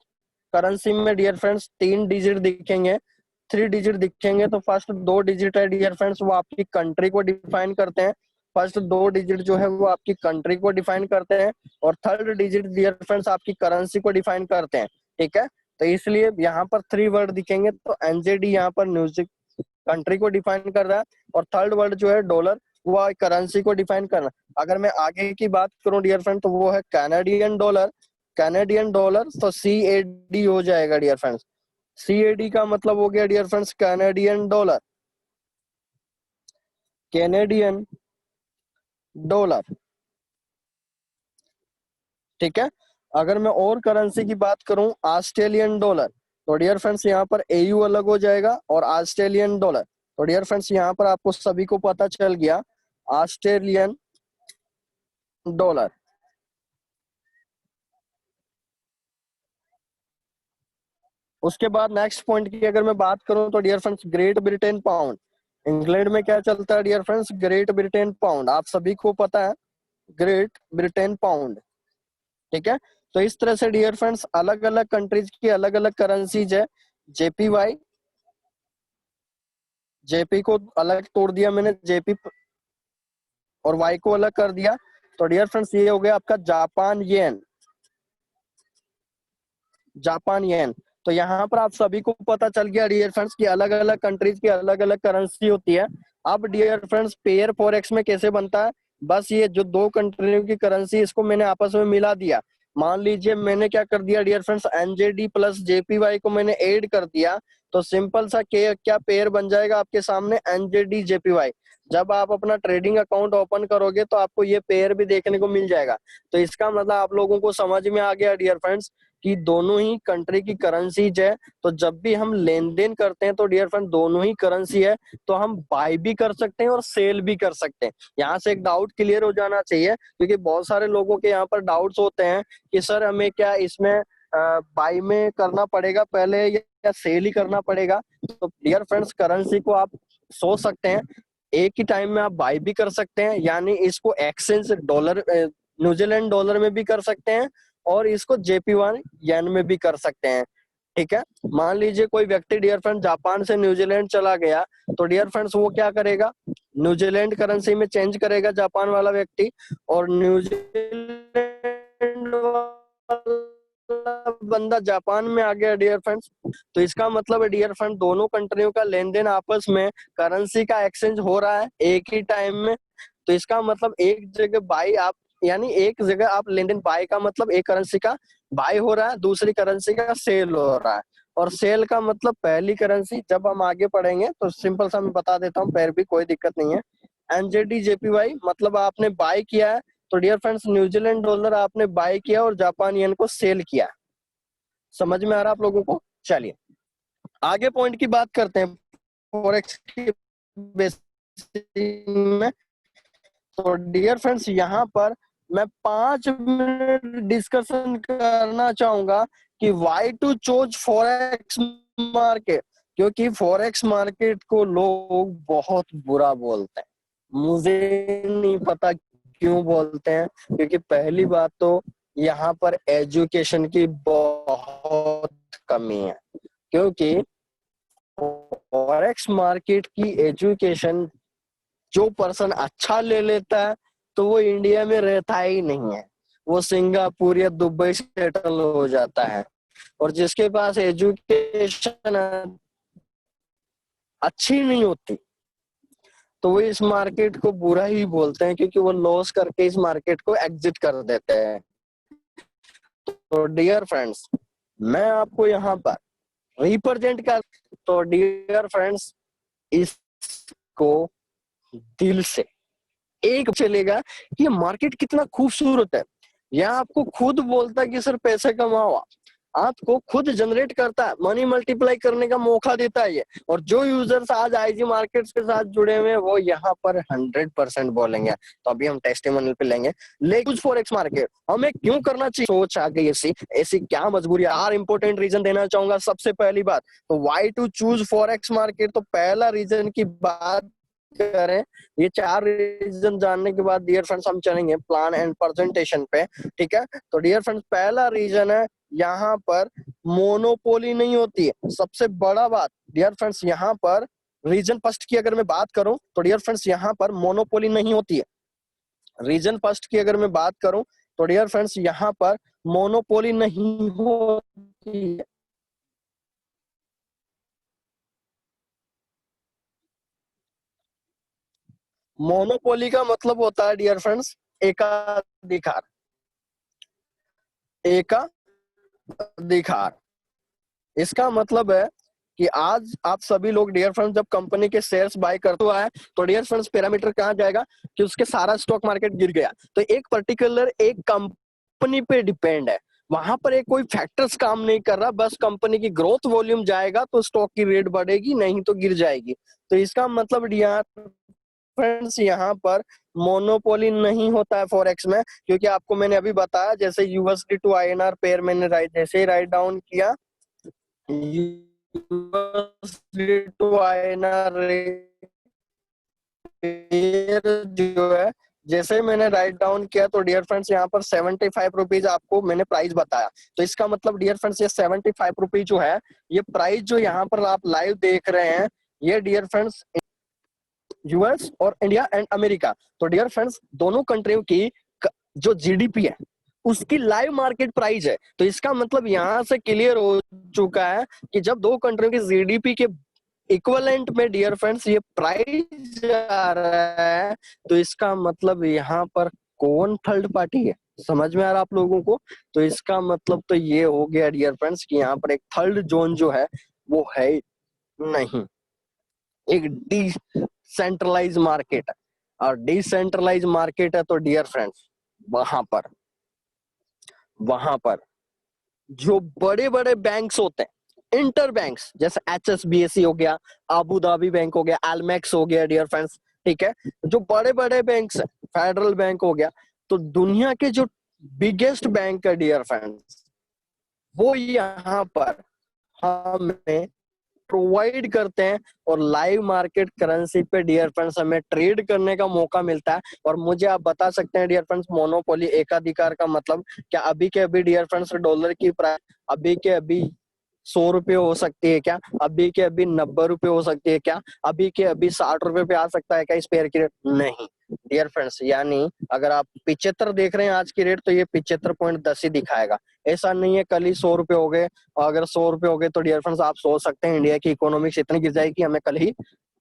करेंसी में डियर फ्रेंड्स 3 डिजिट दिखेंगे, 3 डिजिट दिखेंगे, तो फर्स्ट 2 डिजिट है डियर फ्रेंड्स वो आपकी कंट्री को डिफाइन करते हैं, फर्स्ट 2 डिजिट जो है वो आपकी कंट्री को डिफाइन करते हैं, और थर्ड डिजिट डियर फ्रेंड्स आपकी करेंसी को डिफाइन करते हैं, ठीक है। तो इसलिए यहाँ पर 3 वर्ड दिखेंगे, तो एनजेडी यहाँ पर म्यूजिक कंट्री को डिफाइन कर रहा है, और थर्ड वर्ड जो है डॉलर वो करेंसी को डिफाइन करना। अगर मैं आगे की बात करूं डियर फ्रेंड, तो वो है कैनेडियन डॉलर, कैनेडियन डॉलर, तो CAD हो जाएगा डियर फ्रेंड्स। CAD का मतलब हो गया dear friends Canadian dollar, Canadian dollar, ठीक है। अगर मैं और करेंसी की बात करूं, ऑस्ट्रेलियन डॉलर, तो डियर फ्रेंड्स यहाँ पर AU अलग हो जाएगा और ऑस्ट्रेलियन डॉलर। तो डियर फ्रेंड्स यहाँ पर आपको सभी को पता चल गया ऑस्ट्रेलियन डॉलर। उसके बाद नेक्स्ट पॉइंट की अगर मैं बात करूं, तो dear friends Great Britain pound, England में क्या चलता है dear friends, Great Britain pound, आप सभी को पता है ग्रेट ब्रिटेन पाउंड, ठीक है। तो इस तरह से डियर फ्रेंड्स अलग अलग कंट्रीज की अलग अलग करेंसीज है। JPY, जेपी को अलग तोड़ दिया मैंने, जेपी और वाई को अलग कर दिया। तो डियर फ्रेंड्स ये हो गया आपका जापान येन, जापान येन। तो यहाँ पर आप सभी को पता चल गया डियर फ्रेंड्स कि अलग अलग कंट्रीज की अलग अलग करेंसी होती है। अब डियर फ्रेंड्स पेयर फॉरेक्स में कैसे बनता है, बस ये जो दो कंट्रियों की करेंसी इसको मैंने आपस में मिला दिया। मान लीजिए मैंने क्या कर दिया dear friends, NZD plus JPY को मैंने ऐड कर दिया, तो सिंपल सा क्या पेयर बन जाएगा आपके सामने, एनजेडी JPY। जब आप अपना ट्रेडिंग अकाउंट ओपन करोगे तो आपको ये पेयर भी देखने को मिल जाएगा। तो इसका मतलब आप लोगों को समझ में आ गया डियर फ्रेंड्स कि दोनों ही कंट्री की करेंसीज है। तो जब भी हम लेन देन करते हैं तो डियर फ्रेंड दोनों ही करेंसी है, तो हम बाय भी कर सकते हैं और सेल भी कर सकते हैं। यहाँ से एक डाउट क्लियर हो जाना चाहिए, क्योंकि बहुत सारे लोगों के यहाँ पर डाउट्स होते हैं कि सर हमें क्या इसमें बाय में करना पड़ेगा पहले या सेल ही करना पड़ेगा। तो डियर फ्रेंड्स करेंसी को आप सोच सकते हैं, एक ही टाइम में आप बाय भी कर सकते हैं, यानी इसको एक्सचेंज डॉलर न्यूजीलैंड डॉलर में भी कर सकते हैं और इसको JPY येन में भी कर सकते हैं, ठीक है। मान लीजिए कोई व्यक्ति डियर फ्रेंड जापान से न्यूजीलैंड चला गया, तो डियर फ्रेंड्स वो क्या करेगा, न्यूजीलैंड करेंसी में चेंज करेगा जापान वाला व्यक्ति, और न्यूजीलैंड वाला बंदा जापान में आ गया डियर फ्रेंड्स। तो इसका मतलब है डियर फ्रेंड दोनों कंट्रियों का लेन देन आपस में करेंसी का एक्सचेंज हो रहा है एक ही टाइम में। तो इसका मतलब एक जगह बाई आप, यानी एक जगह आप लेन देन, बाय का मतलब एक करेंसी का बाय हो रहा है, दूसरी करेंसी का सेल हो रहा है, और सेल का मतलब पहली करेंसी। जब हम आगे पढ़ेंगे तो सिंपल सा मैं बता देता हूँ, फिर भी कोई दिक्कत नहीं है। एनजेडी JPY मतलब आपने बाय किया है, तो डियर फ्रेंड्स न्यूजीलैंड डॉलर आपने बाय किया और जापान येन को सेल किया। समझ में आ रहा है आप लोगों को? चलिए आगे पॉइंट की बात करते हैं, फॉरेक्स की बेसिस में। तो डियर फ्रेंड्स यहाँ पर मैं 5 मिनट डिस्कशन करना चाहूंगा कि why to choose forex market, क्योंकि फॉरेक्स मार्केट को लोग बहुत बुरा बोलते हैं। मुझे नहीं पता क्यों बोलते हैं, क्योंकि पहली बात तो यहाँ पर एजुकेशन की बहुत कमी है, क्योंकि फॉरेक्स मार्केट की एजुकेशन जो पर्सन अच्छा ले लेता है तो वो इंडिया में रहता ही नहीं है, वो सिंगापुर या दुबई सेटल हो जाता है। और जिसके पास एजुकेशन अच्छी नहीं होती तो वो इस मार्केट को बुरा ही बोलते हैं, क्योंकि वो लॉस करके इस मार्केट को एग्जिट कर देते हैं। तो डियर फ्रेंड्स, मैं आपको यहाँ पर रिप्रेजेंट कर, तो डियर फ्रेंड्स इसको दिल से एक चलेगा कि ये मार्केट कितना खूबसूरत है। यह आपको खुद बोलता है कि सर पैसे कमाओ, आपको खुद जनरेट करता है, मनी मल्टीप्लाई करने का मौका देता है ये। और जो यूजर्स आज आईजी मार्केट्स के साथ जुड़े हुए हैं वो यहाँ पर 100% बोलेंगे। तो अभी हम टेस्टिमोनियल पे लेंगे, लेकिन फॉरेक्स मार्केट हमें क्यों करना चाहिए, सोच आ गई ऐसी ऐसी क्या मजबूरी है। 4 इंपॉर्टेंट रीजन देना चाहूंगा। सबसे पहली बात तो why to choose forex market, तो पहला रीजन की बात करें, ये 4 रीजन जानने के बाद डियर फ्रेंड्स हम चलेंगे प्लान एंड प्रेजेंटेशन पे। ठीक है, तो डियर फ्रेंड्स पहला रीजन है यहाँ पर मोनोपोली नहीं होती है। सबसे बड़ा बात डियर फ्रेंड्स यहाँ पर रीजन फर्स्ट की अगर मैं बात करूं तो डियर फ्रेंड्स यहाँ पर मोनोपोली नहीं होती है। रीजन फर्स्ट की अगर मैं बात करूं तो डियर फ्रेंड्स यहाँ पर मोनोपोली नहीं होती है। मोनोपोली का मतलब होता है डियर फ्रेंड्स एकाधिकार। एकाधिकार इसका मतलब है कि आज आप सभी लोग डियर फ्रेंड्स जब कंपनी के शेयर्स बाय करते हुआ है तो डियर फ्रेंड्स पैरामीटर कहाँ जाएगा कि उसके सारा स्टॉक मार्केट गिर गया तो एक पर्टिकुलर एक कंपनी पे डिपेंड है, वहां पर एक कोई फैक्टर्स काम नहीं कर रहा, बस कंपनी की ग्रोथ वॉल्यूम जाएगा तो स्टॉक की रेट बढ़ेगी, नहीं तो गिर जाएगी। तो इसका मतलब डियर फ्रेंड्स यहाँ पर मोनोपोली नहीं होता है फॉरेक्स में, क्योंकि आपको मैंने अभी बताया जैसे यूएसडी टू आईएनआर पेयर मैंने जैसे ही राइट डाउन किया टू आईएनआर जो है, जैसे मैंने राइट डाउन किया तो डियर फ्रेंड्स यहाँ पर 75 रुपीज आपको मैंने प्राइस बताया। तो इसका मतलब डियर फ्रेंड्स ये 75 रुपीज जो है, ये प्राइस जो यहाँ पर आप लाइव देख रहे हैं, ये डियर फ्रेंड्स यूएस और इंडिया एंड अमेरिका, तो डियर फ्रेंड्स दोनों कंट्रियों की जो जीडीपी है उसकी लाइव मार्केट प्राइस है। तो इसका मतलब यहाँ से क्लियर हो चुका है कि जब दो कंट्रियों की जीडीपी के इक्वलेंट में डियर फ्रेंड्स ये प्राइस आ रहा है, तो इसका मतलब यहाँ पर कौन थर्ड पार्टी है, समझ में आ रहा आप लोगों को। तो इसका मतलब तो ये हो गया डियर फ्रेंड्स कि यहाँ पर एक थर्ड जोन जो है वो है नहीं, एक डिसेंट्रलाइज मार्केट है। और डिसेंट्रलाइज मार्केट है तो डियर फ्रेंड्स वहां पर जो बड़े बड़े बैंक्स होते हैं, इंटर बैंक्स जैसे एचएसबीसी हो गया, अबू धाबी बैंक हो गया, एलमेक्स हो गया डियर फ्रेंड्स, ठीक है, जो बड़े बड़े बैंक्स है, फेडरल बैंक हो गया, तो दुनिया के जो बिगेस्ट बैंक है डियर फ्रेंड्स वो यहाँ पर हमें प्रोवाइड करते हैं और लाइव मार्केट करेंसी पे डियर फ्रेंड्स हमें ट्रेड करने का मौका मिलता है। और मुझे आप बता सकते हैं डियर फ्रेंड्स मोनोपोली एकाधिकार का मतलब क्या, अभी के अभी डियर फ्रेंड्स डॉलर की प्राइस अभी के अभी 100 रुपए हो सकती है क्या, अभी के अभी 90 रुपए हो सकती है क्या, अभी के अभी 60 रुपए पे आ सकता है क्या इस पेयर की रेट, नहीं डियर फ्रेंड्स। यानी अगर आप 75 देख रहे हैं आज की रेट तो ये 75.10 ही दिखाएगा, ऐसा नहीं है कल ही 100 रुपए हो गए। और अगर 100 रुपए हो गए तो डियर फ्रेंड्स आप सोच सकते हैं इंडिया की इकोनॉमिक्स इतनी गिर जाएगी हमें कल ही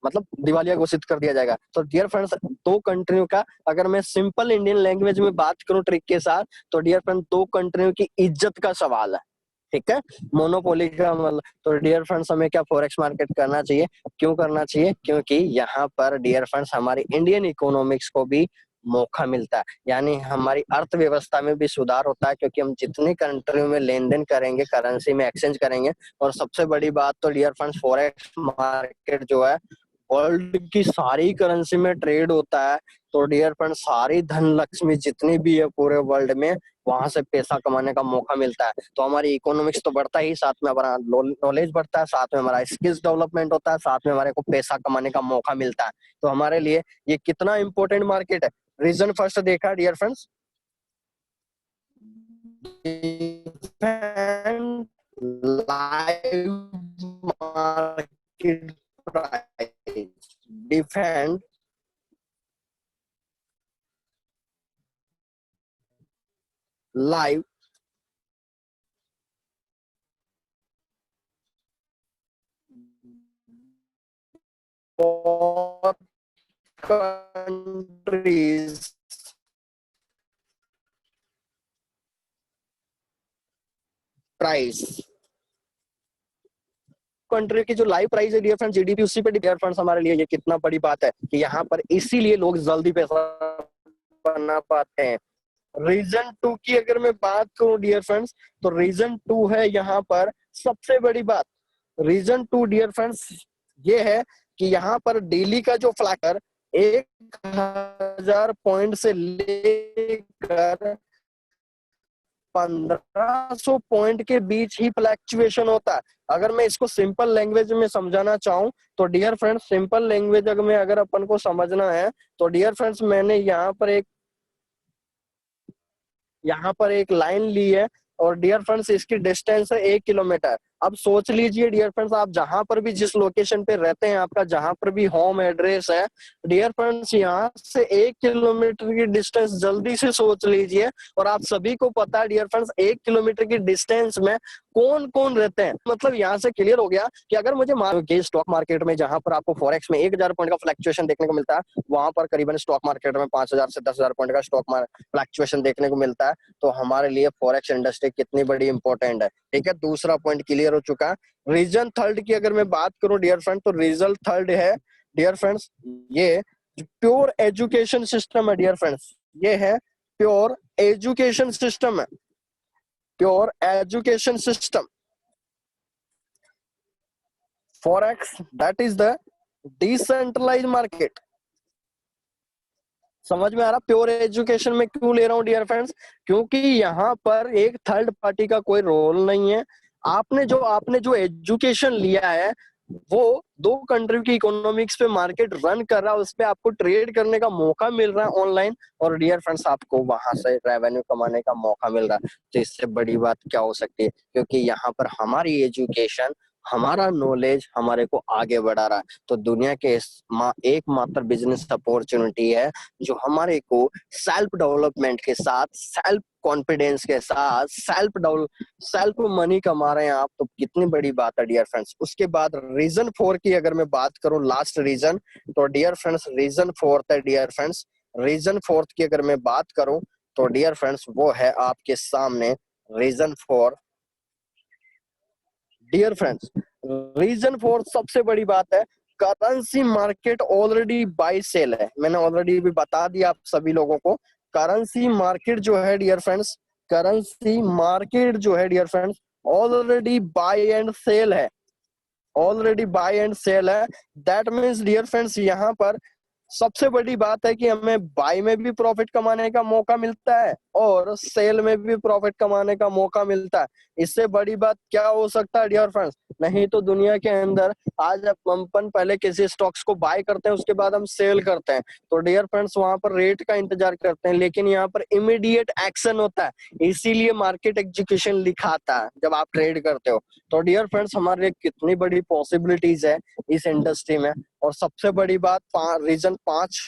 मतलब दिवालिया घोषित कर दिया जाएगा। तो डियर फ्रेंड्स दो कंट्रियों का अगर मैं सिंपल इंडियन लैंग्वेज में बात करूं ट्रिक के साथ, तो डियर फ्रेंड्स दो कंट्रियों की इज्जत का सवाल है, ठीक है। मोनोपोली का मतलब तो डियर फ्रेंड्स हमें क्या फॉरेक्स मार्केट करना चाहिए, क्यों करना चाहिए, क्योंकि यहाँ पर डियर फ्रेंड्स हमारी इंडियन इकोनॉमिक्स को भी मौका मिलता है, यानी हमारी अर्थव्यवस्था में भी सुधार होता है, क्योंकि हम जितनी कंट्रियों में लेन देन करेंगे करेंसी में एक्सचेंज करेंगे। और सबसे बड़ी बात तो डियर फ्रेंड्स फॉरेक्स मार्केट जो है वर्ल्ड की सारी करेंसी में ट्रेड होता है। तो डियर फ्रेंड सारी धन लक्ष्मी जितनी भी है पूरे वर्ल्ड में, वहां से पैसा कमाने का मौका मिलता है। तो हमारी इकोनॉमिक्स तो बढ़ता ही, साथ में हमारा नॉलेज बढ़ता है, साथ में हमारा स्किल्स डेवलपमेंट होता है, साथ में हमारे को पैसा कमाने का मौका मिलता है। तो हमारे लिए ये कितना इंपॉर्टेंट मार्केट है। रीजन फर्स्ट देखा dear friends, live market price, defend live for countries price, country की जो लाइव प्राइस है डियर फ्रेंड्स जीडीपी, उसी पे डियर फ्रेंड्स हमारे लिए ये कितना बड़ी बात है कि यहाँ पर इसीलिए लोग जल्दी पैसा बना पाते हैं। रीजन टू की अगर मैं बात करूं डियर फ्रेंड्स, तो रीजन टू है यहाँ पर सबसे बड़ी बात। रीजन टू डियर फ्रेंड्स ये है कि यहाँ पर डेली का जो फ्लैक्टर 1000 पॉइंट से लेकर 1500 पॉइंट के बीच ही फ्लैक्चुएशन होता है। अगर मैं इसको सिंपल लैंग्वेज में समझाना चाहूँ तो डियर फ्रेंड्स, सिंपल लैंग्वेज अगर अपन को समझना है तो डियर फ्रेंड्स मैंने यहाँ पर एक लाइन ली है और डियर फ्रेंड्स इसकी डिस्टेंस है 1 किलोमीटर। अब सोच लीजिए डियर फ्रेंड्स, आप जहां पर भी जिस लोकेशन पे रहते हैं, आपका जहां पर भी होम एड्रेस है डियर फ्रेंड्स, यहाँ से 1 किलोमीटर की डिस्टेंस जल्दी से सोच लीजिए। और आप सभी को पता है डियर फ्रेंड्स 1 किलोमीटर की डिस्टेंस में कौन कौन रहते हैं। मतलब यहाँ से क्लियर हो गया कि अगर मुझे स्टॉक मार्केट में जहां पर आपको फॉरेक्स में 1000 पॉइंट का फ्लक्चुएशन देखने को मिलता है, वहां पर करीबन स्टॉक मार्केट में 5000 से 10,000 पॉइंट का स्टॉक फ्लक्चुएशन देखने को मिलता है। तो हमारे लिए फॉरेक्स इंडस्ट्री कितनी बड़ी इंपॉर्टेंट है। ठीक है, दूसरा पॉइंट क्लियर हो चुका है। रीजन थर्ड की अगर मैं बात करूं डियर फ्रेंड, तो रीजन थर्ड है डियर फ्रेंड्स ये प्योर एजुकेशन सिस्टम है। डियर फ्रेंड्स ये है प्योर एजुकेशन सिस्टम है, pure education system. Forex that is the decentralised market. समझ में आ रहा प्योर एजुकेशन में क्यों ले रहा हूँ डियर फ्रेंड्स, क्योंकि यहाँ पर एक थर्ड पार्टी का कोई रोल नहीं है। आपने जो एजुकेशन लिया है वो दो कंट्री की इकोनॉमिक्स पे मार्केट रन कर रहा है, उस पे आपको ट्रेड करने का मौका मिल रहा है ऑनलाइन, और डियर फ्रेंड्स आपको वहां से रेवेन्यू कमाने का मौका मिल रहा है। तो इससे बड़ी बात क्या हो सकती है, क्योंकि यहाँ पर हमारी एजुकेशन, हमारा नॉलेज हमारे को आगे बढ़ा रहा है। तो दुनिया के एकमात्र बिजनेस अपॉर्चुनिटी है जो हमारे को सेल्फ डेवलपमेंट के साथ, सेल्फ कॉन्फिडेंस के साथ, सेल्फ मनी कमा रहे हैं आप। तो कितनी बड़ी बात है डियर फ्रेंड्स। उसके बाद रीजन 4 की अगर मैं बात करूं, लास्ट रीजन, तो डियर फ्रेंड्स रीजन 4 है डियर फ्रेंड्स। रीजन 4 की अगर मैं बात करूं तो डियर फ्रेंड्स वो है आपके सामने रीजन 4। डियर फ्रेंड्स रीजन 4 सबसे बड़ी बात है, currency market already buy sell है। मैंने ऑलरेडी भी बता दिया आप सभी लोगों को, करेंसी मार्केट जो है डियर फ्रेंड्स, करेंसी मार्केट जो है dear friends already buy and sell है, ऑलरेडी बाय एंड सेल है। दैट मीन्स डियर फ्रेंड्स यहाँ पर सबसे बड़ी बात है कि हमें बाय में भी प्रॉफिट कमाने का मौका मिलता है और सेल में भी प्रॉफिट कमाने का मौका मिलता है। इससे बड़ी बात क्या हो सकता है डियर फ्रेंड्स। नहीं तो दुनिया के अंदर आज अपन पहले किसी स्टॉक्स को बाय करते हैं, उसके बाद हम सेल करते हैं, तो डियर फ्रेंड्स वहां पर रेट का इंतजार करते हैं, लेकिन यहाँ पर इमीडिएट एक्शन होता है। इसीलिए मार्केट एग्जीक्यूशन लिखाता है जब आप ट्रेड करते हो। तो डियर फ्रेंड्स हमारे लिए कितनी बड़ी पॉसिबिलिटीज है इस इंडस्ट्री में। और सबसे बड़ी बात रीजन 5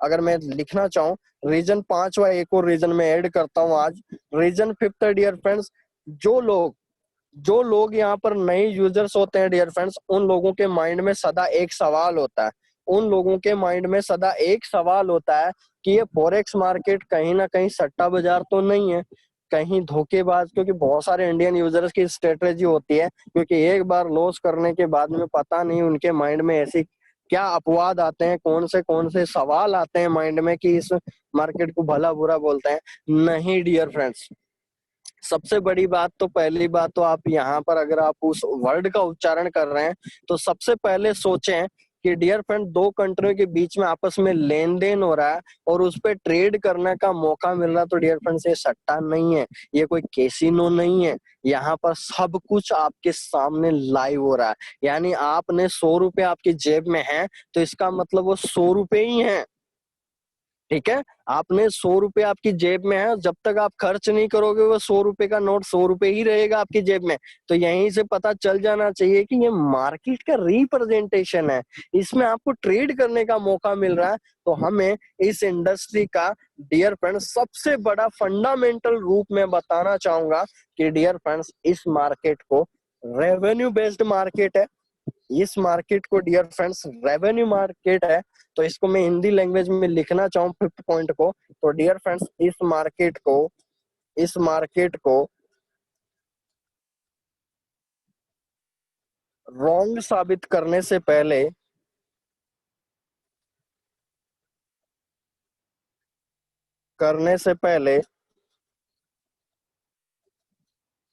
अगर मैं लिखना चाहूँ, रीजन 5 व एक और रीजन में ऐड करता हूँ आज। रीजन 5 है डियर फ्रेंड्स, जो लोग यहाँ पर नए यूजर्स होते हैं डियर फ्रेंड्स, उन लोगों के माइंड में सदा एक सवाल होता है, उन लोगों के माइंड में सदा एक सवाल होता है कि ये फॉरेक्स मार्केट कहीं ना कहीं सट्टा बाजार तो नहीं है, कहीं धोखेबाज। क्योंकि बहुत सारे इंडियन यूजर्स की स्ट्रेटेजी होती है, क्योंकि एक बार लॉस करने के बाद में पता नहीं उनके माइंड में ऐसी क्या अपवाद आते हैं, कौन से सवाल आते हैं माइंड में कि इस मार्केट को भला बुरा बोलते हैं। नहीं डियर फ्रेंड्स, सबसे बड़ी बात तो, पहली बात तो आप यहाँ पर अगर आप उस वर्ड का उच्चारण कर रहे हैं तो सबसे पहले सोचें कि डियर फ्रेंड दो कंट्रियों के बीच में आपस में लेन देन हो रहा है और उस पर ट्रेड करने का मौका मिल रहा है, तो डियर फ्रेंड्स ये सट्टा नहीं है, ये कोई कैसीनो नहीं है, यहाँ पर सब कुछ आपके सामने लाइव हो रहा है। यानी आपने 100 रुपए आपकी जेब में है तो इसका मतलब वो 100 रुपए ही है। ठीक है, आपने 100 रुपए आपकी जेब में है, जब तक आप खर्च नहीं करोगे वो 100 रुपए का नोट 100 रुपए ही रहेगा आपकी जेब में। तो यहीं से पता चल जाना चाहिए कि ये मार्केट का रिप्रेजेंटेशन है, इसमें आपको ट्रेड करने का मौका मिल रहा है। तो हमें इस इंडस्ट्री का डियर फ्रेंड्स सबसे बड़ा फंडामेंटल रूप में बताना चाहूंगा कि डियर फ्रेंड्स इस मार्केट को रेवेन्यू बेस्ड मार्केट है। इस मार्केट को डियर फ्रेंड्स रेवेन्यू मार्केट है। तो इसको मैं हिंदी लैंग्वेज में लिखना चाहूँ फिफ्थ पॉइंट को, तो डियर फ्रेंड्स इस मार्केट को रॉन्ग साबित करने से पहले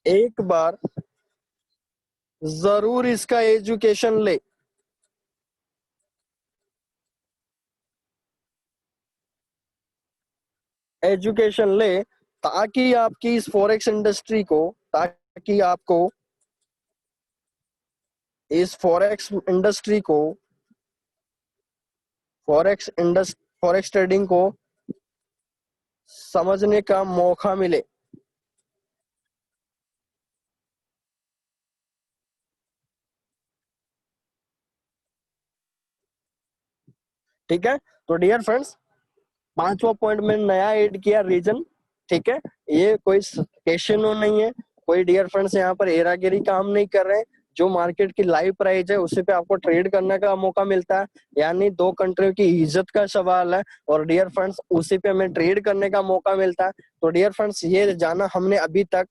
एक बार जरूर इसका एजुकेशन ले ताकि आपकी इस फॉरेक्स इंडस्ट्री को, ताकि आपको इस फॉरेक्स ट्रेडिंग को समझने का मौका मिले। ठीक है, तो डियर फ्रेंड्स पांचवा पॉइंट में नया ऐड किया, रीजन। ठीक है, ये कोई कैसीनो नहीं है, कोई डियर फ्रेंड्स यहाँ पर हेरागिरी काम नहीं कर रहे हैं। जो मार्केट की लाइव प्राइस है उसी पे आपको ट्रेड करने का मौका मिलता है, यानी दो कंट्रियों की इज्जत का सवाल है और डियर फ्रेंड्स उसी पे हमें ट्रेड करने का मौका मिलता है। तो डियर फ्रेंड्स ये जाना हमने अभी तक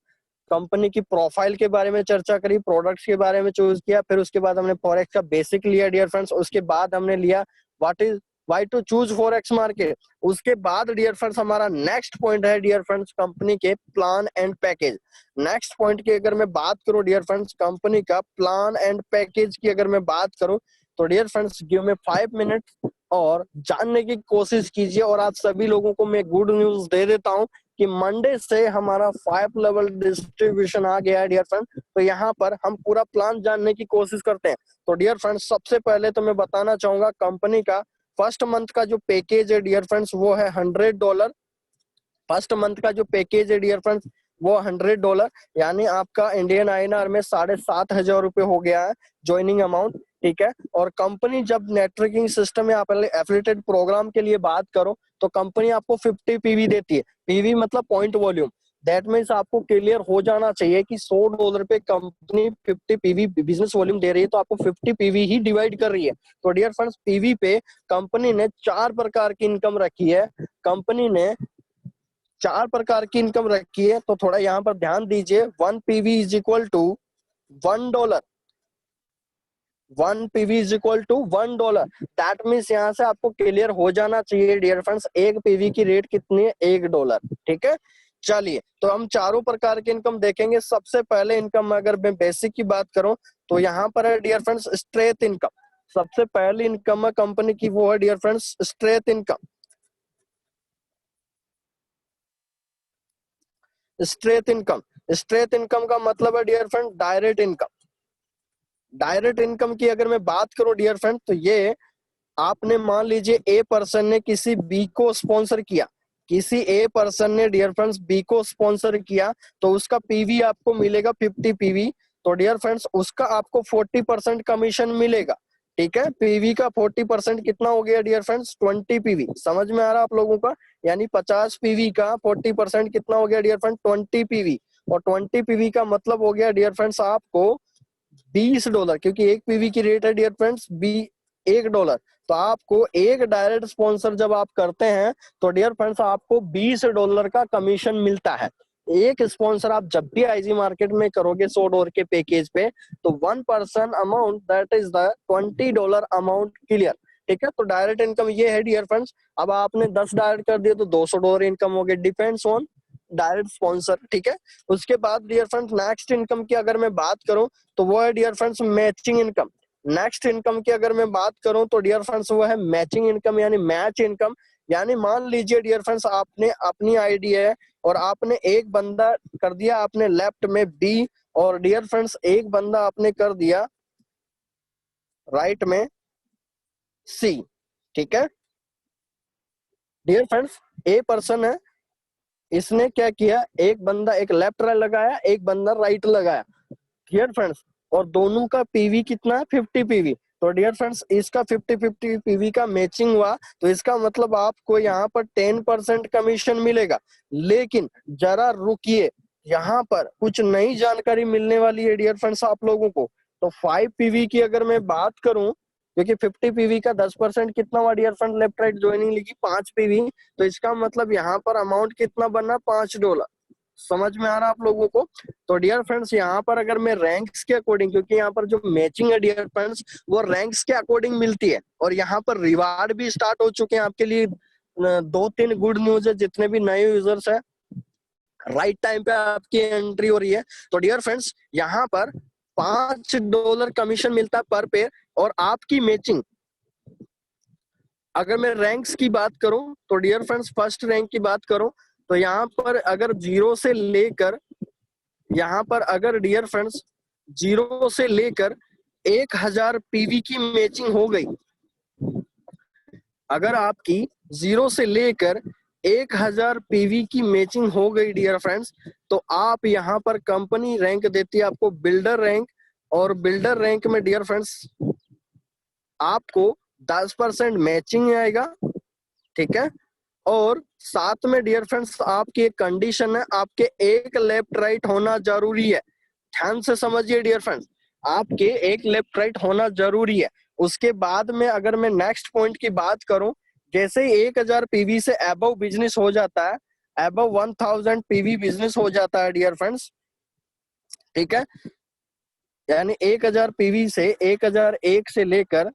कंपनी की प्रोफाइल के बारे में चर्चा करी, प्रोडक्ट्स के बारे में चूज किया, फिर उसके बाद हमने फॉरेक्स का बेसिक लिया डियर फ्रेंड्स, उसके बाद हमने लिया what is why to choose forex market. उसके बाद डियर फ्रेंड्स हमारा नेक्स्ट पॉइंट है डियर फ्रेंड्स कंपनी के plan and package. Next point की अगर मैं बात करूं डियर फ्रेंड्स कंपनी का प्लान एंड पैकेज की अगर मैं बात करूं, तो dear friends give me 5 minute और जानने की कोशिश कीजिए। और आज सभी लोगों को मैं गुड न्यूज दे देता हूं कि मंडे से हमारा 5 लेवल डिस्ट्रीब्यूशन आ गया है डियर फ्रेंड। तो यहाँ पर हम पूरा प्लान जानने की कोशिश करते हैं। तो डियर फ्रेंड्स सबसे पहले तो मैं बताना चाहूंगा कंपनी का फर्स्ट मंथ का जो पैकेज है डियर फ्रेंड्स वो है $100। फर्स्ट मंथ का जो पैकेज है डियर फ्रेंड्स वो $100, यानी आपका इंडियन INR में 7,500 रुपए हो गया है ज्वाइनिंग अमाउंट। ठीक है, और कंपनी जब नेटवर्किंग सिस्टम या एफिलिएटेड प्रोग्राम के लिए बात करो तो कंपनी आपको 50 पीवी देती है। पीवी मतलब पॉइंट वॉल्यूम। दैट मीन्स आपको क्लियर हो जाना चाहिए कि $100 पे कंपनी 50 पीवी बिजनेस वॉल्यूम दे रही है तो आपको 50 पीवी ही डिवाइड कर रही है। तो डियर फ्रेंड्स पीवी पे कंपनी ने 4 प्रकार की इनकम रखी है। कंपनी ने 4 प्रकार की इनकम रखी है, तो थोड़ा यहाँ पर ध्यान दीजिए। 1 PV is equal to $1। 1 PV is equal to $1। That means यहाँ से आपको क्लियर हो जाना चाहिए डियर फ्रेंड्स एक पीवी की रेट कितनी है, $1। ठीक है, चलिए तो हम चारों प्रकार की इनकम देखेंगे। सबसे पहले इनकम अगर मैं बेसिक की बात करूं तो यहाँ पर है डियर फ्रेंड्स स्ट्रेट इनकम। सबसे पहली इनकम है कंपनी की वो है dear friends straight income. Straight income का मतलब है dear friend direct income. Direct income की अगर मैं बात करूं डियर फ्रेंड तो ये आपने मान लीजिए ए पर्सन ने किसी बी को स्पॉन्सर किया, किसी ए पर्सन ने डियर फ्रेंड्स बी को स्पॉन्सर किया तो उसका पीवी आपको मिलेगा 50 पीवी। तो डियर फ्रेंड्स उसका आपको 40% कमीशन मिलेगा। ठीक है, पीवी का 40% कितना हो गया डियर फ्रेंड्स 20 पीवी। समझ में आ रहा आप लोगों का, यानी 50 पीवी का 40% कितना हो गया डियर फ्रेंड 20 पीवी। और 20 पीवी का मतलब हो गया डियर फ्रेंड्स आपको $20, क्योंकि एक पीवी की रेट है डियर फ्रेंड्स $1। तो आपको एक डायरेक्ट स्पॉन्सर जब आप करते हैं तो डियर फ्रेंड्स आपको $20 का कमीशन मिलता है। एक स्पॉन्सर आप जब भी आईजी मार्केट में करोगे $100 के पैकेज पे तो 1 person amount that is the $20 amount clear. ठीक है, तो डायरेक्ट इनकम ये है डियर फ्रेंड्स। अब आपने 10 डायरेक्ट कर दिया तो $200 इनकम हो गया, डिपेंड्स ऑन डायरेक्ट स्पॉन्सर। ठीक है, उसके बाद डियर फ्रेंड्स नेक्स्ट इनकम की अगर मैं बात करूं तो वो है dear friends matching income. Next income की अगर मैं बात करूं तो डियर फ्रेंड्स वो है मैचिंग इनकम यानी मैच इनकम। यानी मान लीजिए डियर फ्रेंड्स आपने अपनी आईडी है और आपने एक बंदा कर दिया आपने लेफ्ट में बी और डियर फ्रेंड्स एक बंदा आपने कर दिया राइट में सी। ठीक है डियर फ्रेंड्स, ए पर्सन है, इसने क्या किया, एक बंदा एक लेफ्ट लगाया एक बंदा राइट लगाया डियर फ्रेंड्स, और दोनों का पीवी कितना है 50 पीवी। तो डियर फ्रेंड्स इसका 50-50 पीवी का मैचिंग हुआ तो इसका मतलब आपको यहाँ पर 10% कमीशन मिलेगा। लेकिन जरा रुकिए, यहाँ पर कुछ नई जानकारी मिलने वाली है डियर फ्रेंड्स आप लोगों को। तो 5 पीवी की अगर मैं बात करूं, क्योंकि 50 पीवी का 10% कितना हुआ dear friend, left right joining लिखी 5 पीवी, तो इसका मतलब यहाँ पर अमाउंट कितना बनना $5। समझ में आ रहा आप लोगों को। तो डियर फ्रेंड्स यहाँ पर अगर मैं रैंक्स के अकॉर्डिंग, क्योंकि यहाँ पर जो मैचिंग है डियर फ्रेंड्स वो रैंक्स के अकॉर्डिंग मिलती है और यहाँ पर रिवार्ड भी स्टार्ट हो चुके हैं आपके लिए। 2-3 गुड न्यूज है, जितने भी नए यूजर्स है राइट टाइम पे आपकी एंट्री हो रही है। तो डियर फ्रेंड्स यहाँ पर $5 कमीशन मिलता है पर पेयर और आपकी मैचिंग। अगर मैं रैंक्स की बात करूं तो डियर फ्रेंड्स फर्स्ट रैंक की बात करूं तो यहाँ पर अगर 0 से लेकर, यहाँ पर अगर डियर फ्रेंड्स 0 से लेकर 1000 पीवी की मैचिंग हो गई, अगर आपकी 0 से लेकर 1000 पीवी की मैचिंग हो गई डियर फ्रेंड्स, तो आप यहाँ पर कंपनी रैंक देती है आपको बिल्डर रैंक, और बिल्डर रैंक में डियर फ्रेंड्स आपको 10% मैचिंग आएगा। ठीक है, और साथ में डियर फ्रेंड्स आपकी एक कंडीशन है, आपके एक लेफ्ट राइट होना जरूरी है। ध्यान से समझिए डियर फ्रेंड्स, आपके एक लेफ्ट राइट होना जरूरी है। उसके बाद में अगर मैं नेक्स्ट पॉइंट की बात करूं, जैसे ही 1000 पीवी से अबव बिजनेस हो जाता है, अबव 1000 पीवी बिजनेस हो जाता है डियर फ्रेंड्स। ठीक है, यानी 1000 पीवी से 1001 से लेकर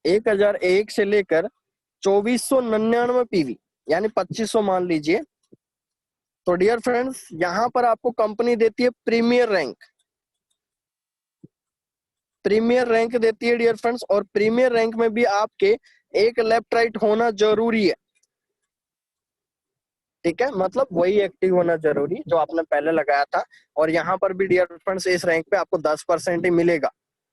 1001 से लेकर 2499 पीवी यानी 2500 मान लीजिए। तो डियर फ्रेंड्स यहां पर आपको कंपनी देती है प्रीमियर रैंक, प्रीमियर रैंक देती है डियर फ्रेंड्स, और प्रीमियर रैंक में भी आपके एक लेफ्ट राइट होना जरूरी है। ठीक है, मतलब वही एक्टिव होना जरूरी जो आपने पहले लगाया था। और यहाँ पर भी डियर फ्रेंड्स इस रैंक पे आपको 10% ही मिलेगा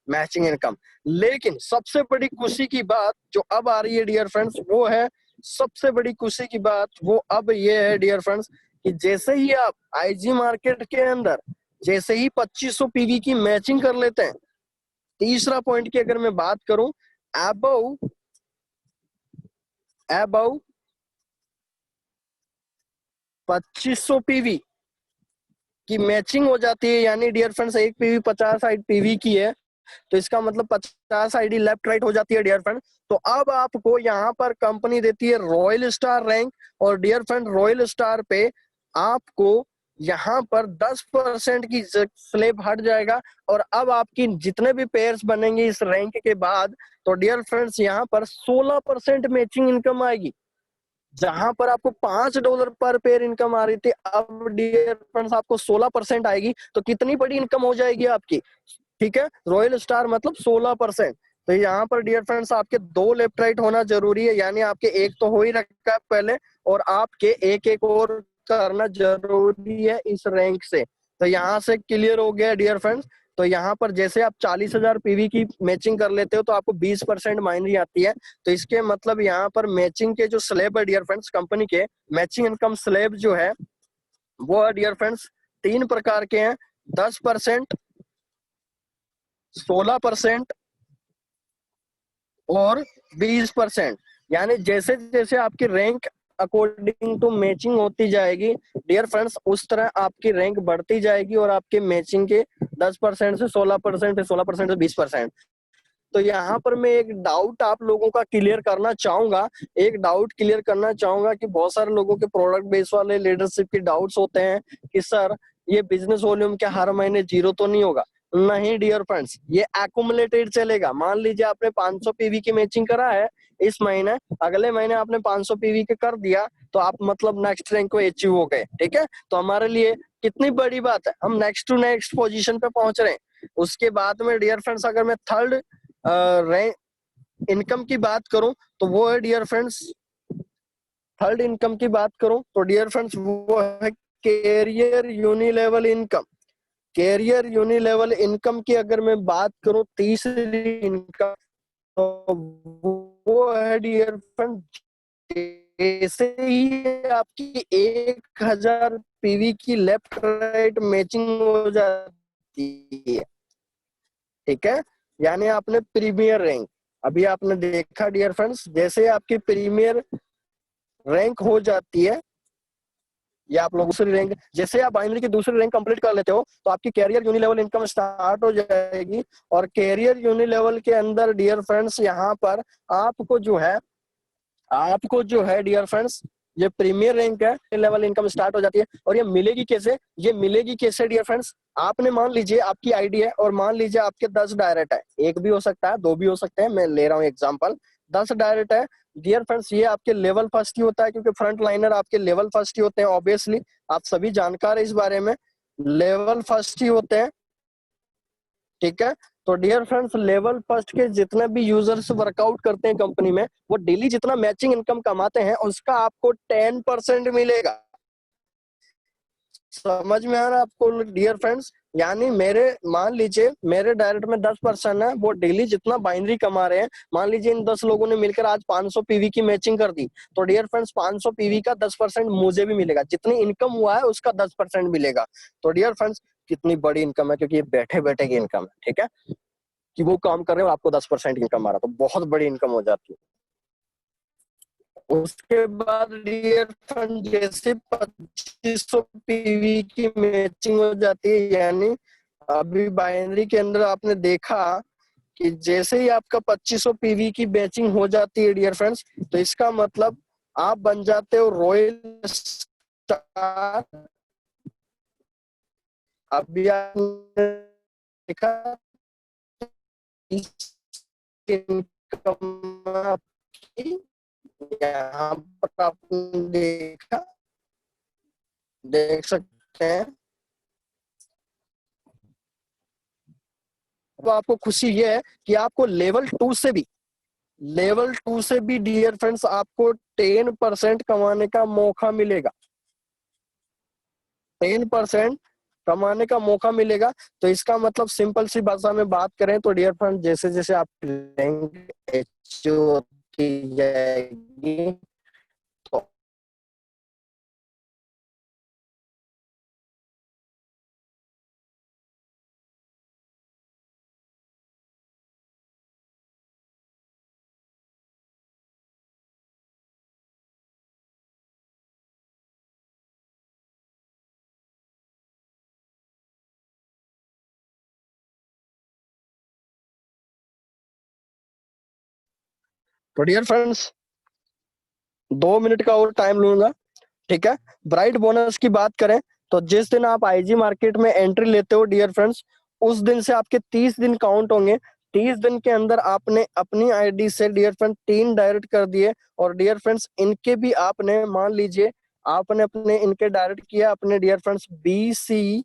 मैचिंग इनकम। लेकिन सबसे बड़ी खुशी की बात जो अब आ रही है डियर फ्रेंड्स वो है, सबसे बड़ी खुशी की बात वो अब ये है डियर फ्रेंड्स कि जैसे ही आप आईजी मार्केट के अंदर जैसे ही 2500 पीवी की मैचिंग कर लेते हैं, तीसरा पॉइंट की अगर मैं बात करूं, अबव 2500 पीवी की मैचिंग हो जाती है, यानी डियर फ्रेंड्स एक पीवी 50 पीवी की है, तो इसका मतलब 50 आईडी लेफ्ट राइट हो जाती है डियर फ्रेंड। तो अब आपको यहाँ पर कंपनी देती है रॉयल स्टार रैंक, और डियर फ्रेंड रॉयल स्टार पे आपको यहाँ पर 10% की स्लैब हट जाएगा, और अब आपकी जितने भी पेयर्स बनेंगे इस रैंक के बाद, तो डियर फ्रेंड्स यहाँ पर 16% मैचिंग इनकम आएगी। जहां पर आपको $5 पर पेयर इनकम आ रही थी, अब डियर फ्रेंड्स आपको 16% आएगी। तो कितनी बड़ी इनकम हो जाएगी आपकी। ठीक है, रॉयल स्टार मतलब 16%। तो यहाँ पर डियर फ्रेंड्स आपके 2 लेफ्ट राइट होना जरूरी है, यानी आपके एक तो हो ही रखा है पहले, और आपके एक एक और करना जरूरी है इस रैंक से। तो यहाँ से क्लियर हो गया डियर फ्रेंड्स। तो यहाँ पर जैसे आप 40,000 पीवी की मैचिंग कर लेते हो तो आपको 20% माइनस आती है। तो इसके मतलब यहाँ पर मैचिंग के जो स्लैब है डियर फ्रेंड्स, कंपनी के मैचिंग इनकम स्लैब जो है वो है डियर फ्रेंड्स 3 प्रकार के हैं, 10%, 16% और 20%। यानी जैसे जैसे आपकी रैंक अकॉर्डिंग टू मैचिंग होती जाएगी डियर फ्रेंड्स, उस तरह आपकी रैंक बढ़ती जाएगी, और आपके मैचिंग के 10% से 16%, 16% से 20%। तो यहाँ पर मैं एक डाउट आप लोगों का क्लियर करना चाहूंगा, एक डाउट क्लियर करना चाहूंगा कि बहुत सारे लोगों के प्रोडक्ट बेस वाले लीडरशिप के डाउट्स होते हैं कि सर ये बिजनेस वॉल्यूम क्या हर महीने जीरो तो नहीं होगा। नहीं डियर फ्रेंड्स, ये एक्युमुलेटेड चलेगा। मान लीजिए आपने 500 पीवी की मैचिंग करा है इस महीने, अगले महीने आपने 500 पीवी के कर दिया, तो आप मतलब नेक्स्ट रैंक को अचीव हो गए। ठीक है, तो हमारे लिए कितनी बड़ी बात है, हम नेक्स्ट टू नेक्स्ट पोजीशन पे पहुंच रहे हैं। उसके बाद में डियर फ्रेंड्स अगर मैं थर्ड रैंक इनकम की बात करूं तो वो है डियर फ्रेंड्स, थर्ड इनकम की बात करूं तो डियर फ्रेंड्स वो है कैरियर यूनिलेवल इनकम। कैरियर यूनिलेवल इनकम की अगर मैं बात करूं तीसरी इनकम तो वो है डियर फ्रेंड, जैसे ही आपकी 1000 पीवी की लेफ्ट राइट मैचिंग हो जाती है, ठीक है, यानी आपने प्रीमियर रैंक, अभी आपने देखा डियर फ्रेंड्स, जैसे आपकी प्रीमियर रैंक हो जाती है या आप लोग दूसरी रैंक, जैसे आप बाइनरी की दूसरी रैंक कंप्लीट कर लेते हो तो आपकी कैरियर यूनिलेवल इनकम स्टार्ट हो जाएगी। और कैरियर यूनिलेवल के अंदर डियर फ्रेंड्स यहाँ पर आपको जो है डियर फ्रेंड्स ये प्रीमियर रैंक है, लेवल इनकम स्टार्ट हो जाती है। और ये मिलेगी कैसे, ये मिलेगी कैसे डियर फ्रेंड्स, आपने मान लीजिए आपकी आईडी है और मान लीजिए आपके 10 डायरेक्ट है, एक भी हो सकता है, दो भी हो सकते हैं, मैं ले रहा हूँ एग्जांपल, 10 डायरेक्ट है डियर फ्रेंड्स, ये आपके लेवल फर्स्ट ही होता है क्योंकि फ्रंट लाइनर आपके लेवल फर्स्ट ही होते हैं, ऑब्वियसली आप सभी जानकार है इस बारे में, लेवल फर्स्ट ही होते हैं, ठीक है। तो डियर फ्रेंड्स लेवल फर्स्ट के जितने भी यूजर्स वर्कआउट करते हैं कंपनी में, वो डेली जितना मैचिंग इनकम कमाते हैं उसका आपको 10% मिलेगा। समझ में आ रहा है आपको डियर फ्रेंड्स, यानी मेरे मान लीजिए मेरे डायरेक्ट में 10% है, वो डेली जितना बाइनरी कमा रहे हैं, मान लीजिए इन 10 लोगों ने मिलकर आज 500 पीवी की मैचिंग कर दी, तो डियर फ्रेंड्स 500 पीवी का 10% मुझे भी मिलेगा, जितनी इनकम हुआ है उसका 10% मिलेगा। तो डियर फ्रेंड्स कितनी बड़ी इनकम है, क्योंकि ये बैठे बैठे की इनकम है, ठीक है, कि वो काम कर रहे हो आपको 10% इनकम आ रहा, तो बहुत बड़ी इनकम हो जाती है। उसके बाद डियर फ्रेंड जैसे 2500 पीवी की मैचिंग हो जाती है, यानी अभी बाइनरी के अंदर आपने देखा कि जैसे ही आपका 2500 पीवी की मैचिंग हो जाती है डियर फ्रेंड्स, तो इसका मतलब आप बन जाते हो रॉयल स्टार। अभी आपने देखा इनकम आपकी यहाँ पर आपने देखा, देख सकते हैं, तो आपको खुशी ये है कि आपको लेवल 2 से भी डियर फ्रेंड्स आपको 10% कमाने का मौका मिलेगा, 10% कमाने का मौका मिलेगा। तो इसका मतलब सिंपल सी भाषा में बात करें तो डियर फ्रेंड जैसे जैसे आप रैंक अचीव होती जाएगी तो डियर फ्रेंड्स 2 मिनट का और टाइम लूंगा, ठीक है। ब्राइट बोनस की बात करें तो जिस दिन आप आईजी मार्केट में एंट्री लेते हो डियर फ्रेंड्स, उस दिन से आपके 30 दिन काउंट होंगे। 30 दिन के अंदर आपने अपनी आईडी से डियर फ्रेंड 3 डायरेक्ट कर दिए, और डियर फ्रेंड्स इनके भी आपने मान लीजिए आपने अपने इनके डायरेक्ट किया अपने dear friends BCD,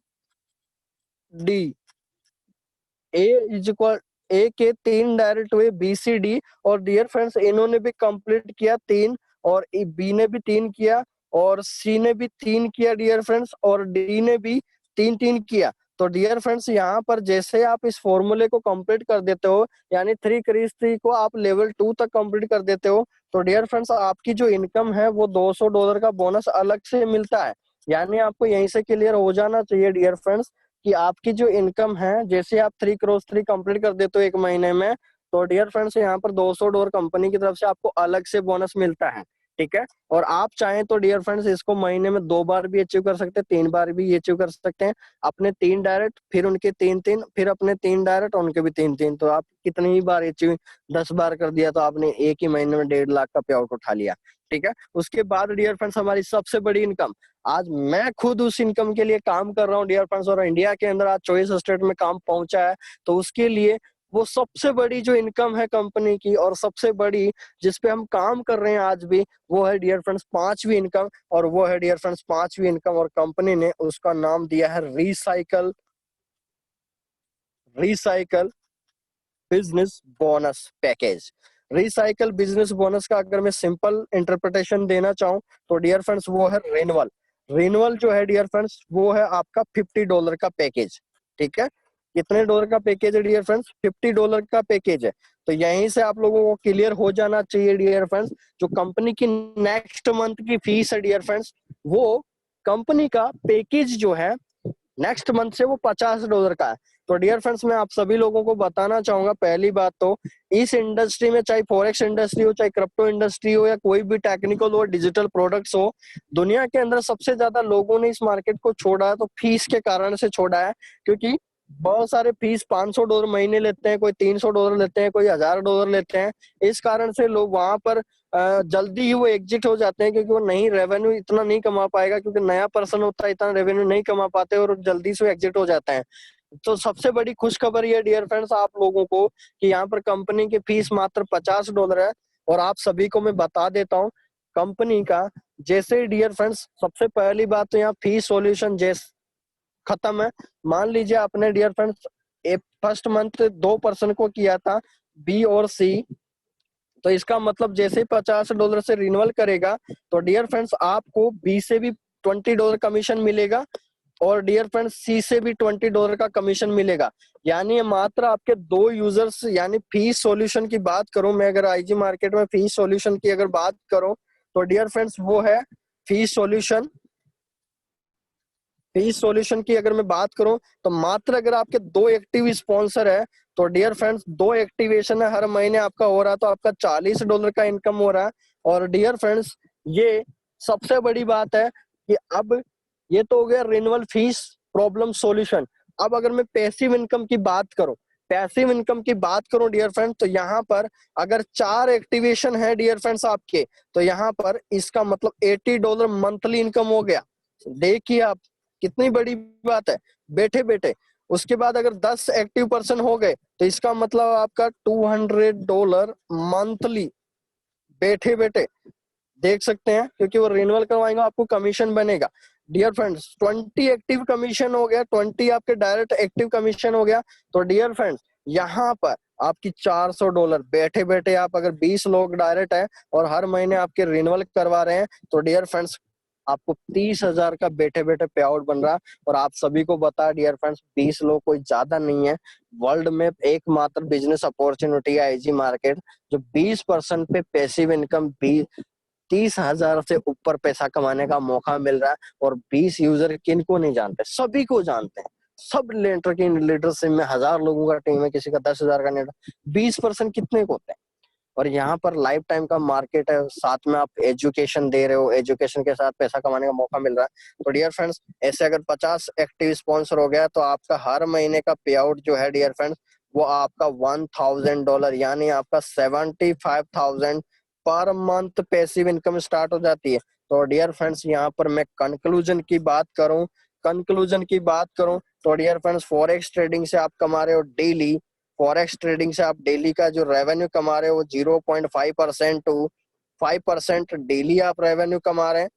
A is equal A के 3 डायरेक्ट हुए BCD, और डियर फ्रेंड्स इन्होंने भी कंप्लीट किया 3, और बी ने भी 3 किया, और सी ने भी 3 किया डियर फ्रेंड्स, और डी ने भी 3 3 किया। तो डियर फ्रेंड्स यहाँ पर जैसे आप इस फॉर्मूले को कंप्लीट कर देते हो, यानी 3 को आप लेवल 2 तक कंप्लीट कर देते हो, तो डियर फ्रेंड्स आपकी जो इनकम है वो $200 का बोनस अलग से मिलता है। यानी आपको यहीं से क्लियर हो जाना चाहिए डियर फ्रेंड्स कि आपकी जो इनकम है, जैसे आप 3 क्रॉस 3 कंप्लीट कर देते हो एक महीने में, तो डियर फ्रेंड्स यहाँ पर $200 कंपनी की तरफ से आपको अलग से बोनस मिलता है, ठीक है। और आप चाहें तो डियर फ्रेंड्स इसको महीने में 2 बार भी अचीव कर सकते हैं, 3 बार भी अचीव कर सकते हैं। अपने 3 डायरेक्ट, फिर उनके 3 3, फिर अपने 3 डायरेक्ट, उनके भी 3 3, तो आप कितनी ही बार अचीव, 10 बार कर दिया तो आपने एक ही महीने में 1.5 लाख का पे आउट उठा लिया, ठीक है। उसके बाद डियर फ्रेंड्स हमारी सबसे बड़ी इनकम, आज मैं खुद उस इनकम के लिए काम कर रहा हूँ डियर फ्रेंड्स, और इंडिया के अंदर आज 24 स्टेट में काम पहुंचा है, तो उसके लिए वो सबसे बड़ी जो इनकम है कंपनी की, और सबसे बड़ी जिसपे हम काम कर रहे हैं आज भी, वो है डियर फ्रेंड्स 5वीं इनकम, और वो है डियर फ्रेंड्स 5वीं इनकम, और कंपनी ने उसका नाम दिया है recycle business bonus package. Recycle business bonus का अगर मैं सिंपल इंटरप्रिटेशन देना चाहूं तो डियर फ्रेंड्स वो है रिन्यूअल। रिन्यूअल जो है डियर फ्रेंड्स वो है आपका $50 का पैकेज। ठीक है, कितने डॉलर का पैकेज है डियर फ्रेंड्स? $50 का पैकेज है। तो यहीं से आप लोगों को क्लियर हो जाना चाहिए डियर फ्रेंड्स, जो कंपनी की नेक्स्ट मंथ की फीस है डियर फ्रेंड्स, वो कंपनी का पैकेज जो है नेक्स्ट मंथ से वो $50 का है। तो डियर फ्रेंड्स मैं आप सभी लोगों को बताना चाहूंगा, पहली बात तो इस इंडस्ट्री में, चाहे फॉरेक्स इंडस्ट्री हो, चाहे क्रिप्टो इंडस्ट्री हो, या कोई भी टेक्निकल और डिजिटल प्रोडक्ट्स हो, दुनिया के अंदर सबसे ज्यादा लोगों ने इस मार्केट को छोड़ा है तो फीस के कारण से छोड़ा है। क्योंकि बहुत सारे फीस $500 महीने लेते हैं, कोई $300 लेते हैं, कोई $1000 लेते हैं। इस कारण से लोग वहां पर जल्दी ही वो एग्जिट हो जाते हैं, क्योंकि वो नहीं रेवेन्यू इतना नहीं कमा पाएगा, क्योंकि नया पर्सन होता है, इतना रेवेन्यू नहीं कमा पाते और जल्दी से एग्जिट हो जाते हैं। तो सबसे बड़ी खुशखबर ये डियर फ्रेंड्स आप लोगों को कि यहाँ पर कंपनी की फीस मात्र $50 है। और आप सभी को मैं बता देता हूँ कंपनी का, जैसे डियर फ्रेंड्स सबसे पहली बात तो यहाँ फीस सॉल्यूशन जैसे खत्म है। मान लीजिए आपने डियर फ्रेंड्स फर्स्ट मंथ 2% को किया था, बी और सी, तो इसका मतलब जैसे ही $50 से रिन्यूअल करेगा तो डियर फ्रेंड्स आपको बी से भी $20 कमीशन मिलेगा और डियर फ्रेंड्स सी से भी $20 का कमीशन मिलेगा। यानी मात्र आपके दो यूजर्स, यानी फीस सॉल्यूशन की बात करूं मैं, अगर आईजी मार्केट में फीस सॉल्यूशन की अगर बात करूं तो डियर फ्रेंड्स वो है फीस सॉल्यूशन। फीस सॉल्यूशन की अगर मैं बात करूं तो मात्र अगर आपके 2 एक्टिव स्पॉन्सर है तो डियर फ्रेंड्स 2 एक्टिवेशन है हर महीने आपका हो रहा है, तो आपका $40 का इनकम हो रहा है। और डियर फ्रेंड्स ये सबसे बड़ी बात है कि अब ये तो हो गया रिन्यूअल फीस प्रॉब्लम सॉल्यूशन। अब अगर मैं पैसिव इनकम की बात करूं, पैसिव इनकम की बात करूं डियर फ्रेंड्स, तो यहाँ पर अगर 4 एक्टिवेशन है डियर फ्रेंड्स आपके, तो यहाँ पर इसका मतलब $80 मंथली इनकम हो गया। देखिए आप कितनी बड़ी बात है बैठे बैठे। उसके बाद अगर 10 एक्टिव पर्सन हो गए तो इसका मतलब आपका $200 मंथली बैठे बैठे, देख सकते हैं, क्योंकि वो रिन्यूअल करवाएंगे आपको कमीशन बनेगा। डियर फ्रेंड्स 20 एक्टिव कमीशन हो गया, 20 आपके डायरेक्ट एक्टिव कमीशन हो गया। तो डियर फ्रेंड्स यहाँ पर आपकी $400 बैठे बैठे, आप अगर 20 लोग डायरेक्ट है और हर महीने आपके रिन्यूअल करवा रहे हैं तो डियर फ्रेंड्स आपको 30,000 का बैठे बैठे पे आउट बन रहा है। और आप सभी को बता डियर फ्रेंड्स 20 लोग कोई ज्यादा नहीं है, वर्ल्ड में एकमात्र बिजनेस अपॉर्चुनिटी है आईजी मार्केट जो 20% पे पैसिव इनकम 30,000 से ऊपर पैसा कमाने का मौका मिल रहा है। और 20 यूजर किनको नहीं जानते, सभी को जानते हैं। सब लीडर की लीडरशिप में 1000 लोगों का टीम है, किसी का 10,000 का नेट, 20% कितने को होते हैं। और यहाँ पर लाइफ टाइम का मार्केट है, साथ में आप एजुकेशन दे रहे हो, एजुकेशन के साथ पैसा कमाने का मौका मिल रहा है। तो डियर फ्रेंड्स ऐसे अगर 50 एक्टिव स्पॉन्सर हो गया तो आपका हर महीने का पे आउट जो है डियर फ्रेंड्स वो आपका $1,000 यानी आपका 75,000 per month passive income start हो जाती है। तो डियर फ्रेंड्स यहाँ पर मैं कंक्लूजन की बात करूं तो डियर फ्रेंड्स फॉरेक्स ट्रेडिंग से आप कमा रहे हो डेली, फॉरेक्स ट्रेडिंग से आप डेली का जो रेवेन्यू कमा रहे हो 0.5% टू 5% डेली आप रेवेन्यू कमा रहे हैं।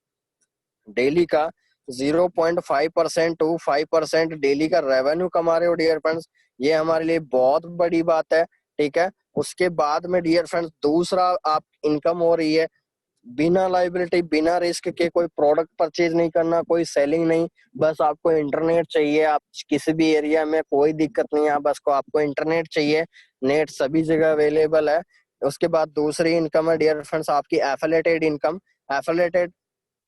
डेली का 0.5% टू 5% डेली का रेवेन्यू कमा रहे हो डियर फ्रेंड्स, ये हमारे लिए बहुत बड़ी बात है। ठीक है, उसके बाद में डियर फ्रेंड्स दूसरा आप इनकम हो रही है बिना लाइबिलिटी, बिना रिस्क के, कोई प्रोडक्ट परचेज नहीं करना, कोई सेलिंग नहीं, बस आपको इंटरनेट चाहिए। आप किसी भी एरिया में कोई दिक्कत नहीं है, बस को आपको इंटरनेट चाहिए, नेट सभी जगह अवेलेबल है। उसके बाद दूसरी इनकम है डियर फ्रेंड्स आपकी affiliated income, affiliated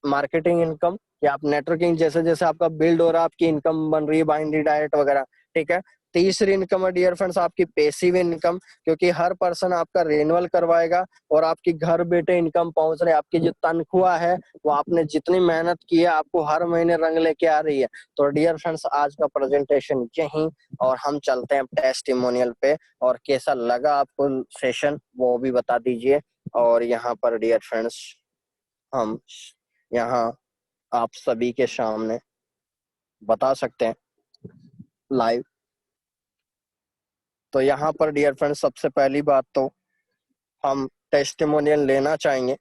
marketing income, कि आप नेटवर्किंग जैसे जैसे आपका बिल्ड हो रहा है आपकी इनकम बन रही है बाइनरी डायरेक्ट वगैरह। ठीक है, तीसरी इनकम है डियर फ्रेंड्स आपकी पैसिव इनकम, क्योंकि हर पर्सन आपका रिन्यूअल करवाएगा और आपकी घर बैठे इनकम पहुंच रहे, आपकी जो तनख्वाह है वो आपने जितनी मेहनत की है आपको हर महीने रंग लेके आ रही है। तो डियर फ्रेंड्स आज का प्रेजेंटेशन यहीं, और हम चलते हैं टेस्टिमोनियल पे, और कैसा लगा आपको सेशन वो भी बता दीजिए। और यहाँ पर डियर फ्रेंड्स हम यहाँ आप सभी के सामने बता सकते हैं लाइव। तो यहाँ पर डियर फ्रेंड्स सबसे पहली बात तो हम टेस्टिमोनियल लेना चाहेंगे।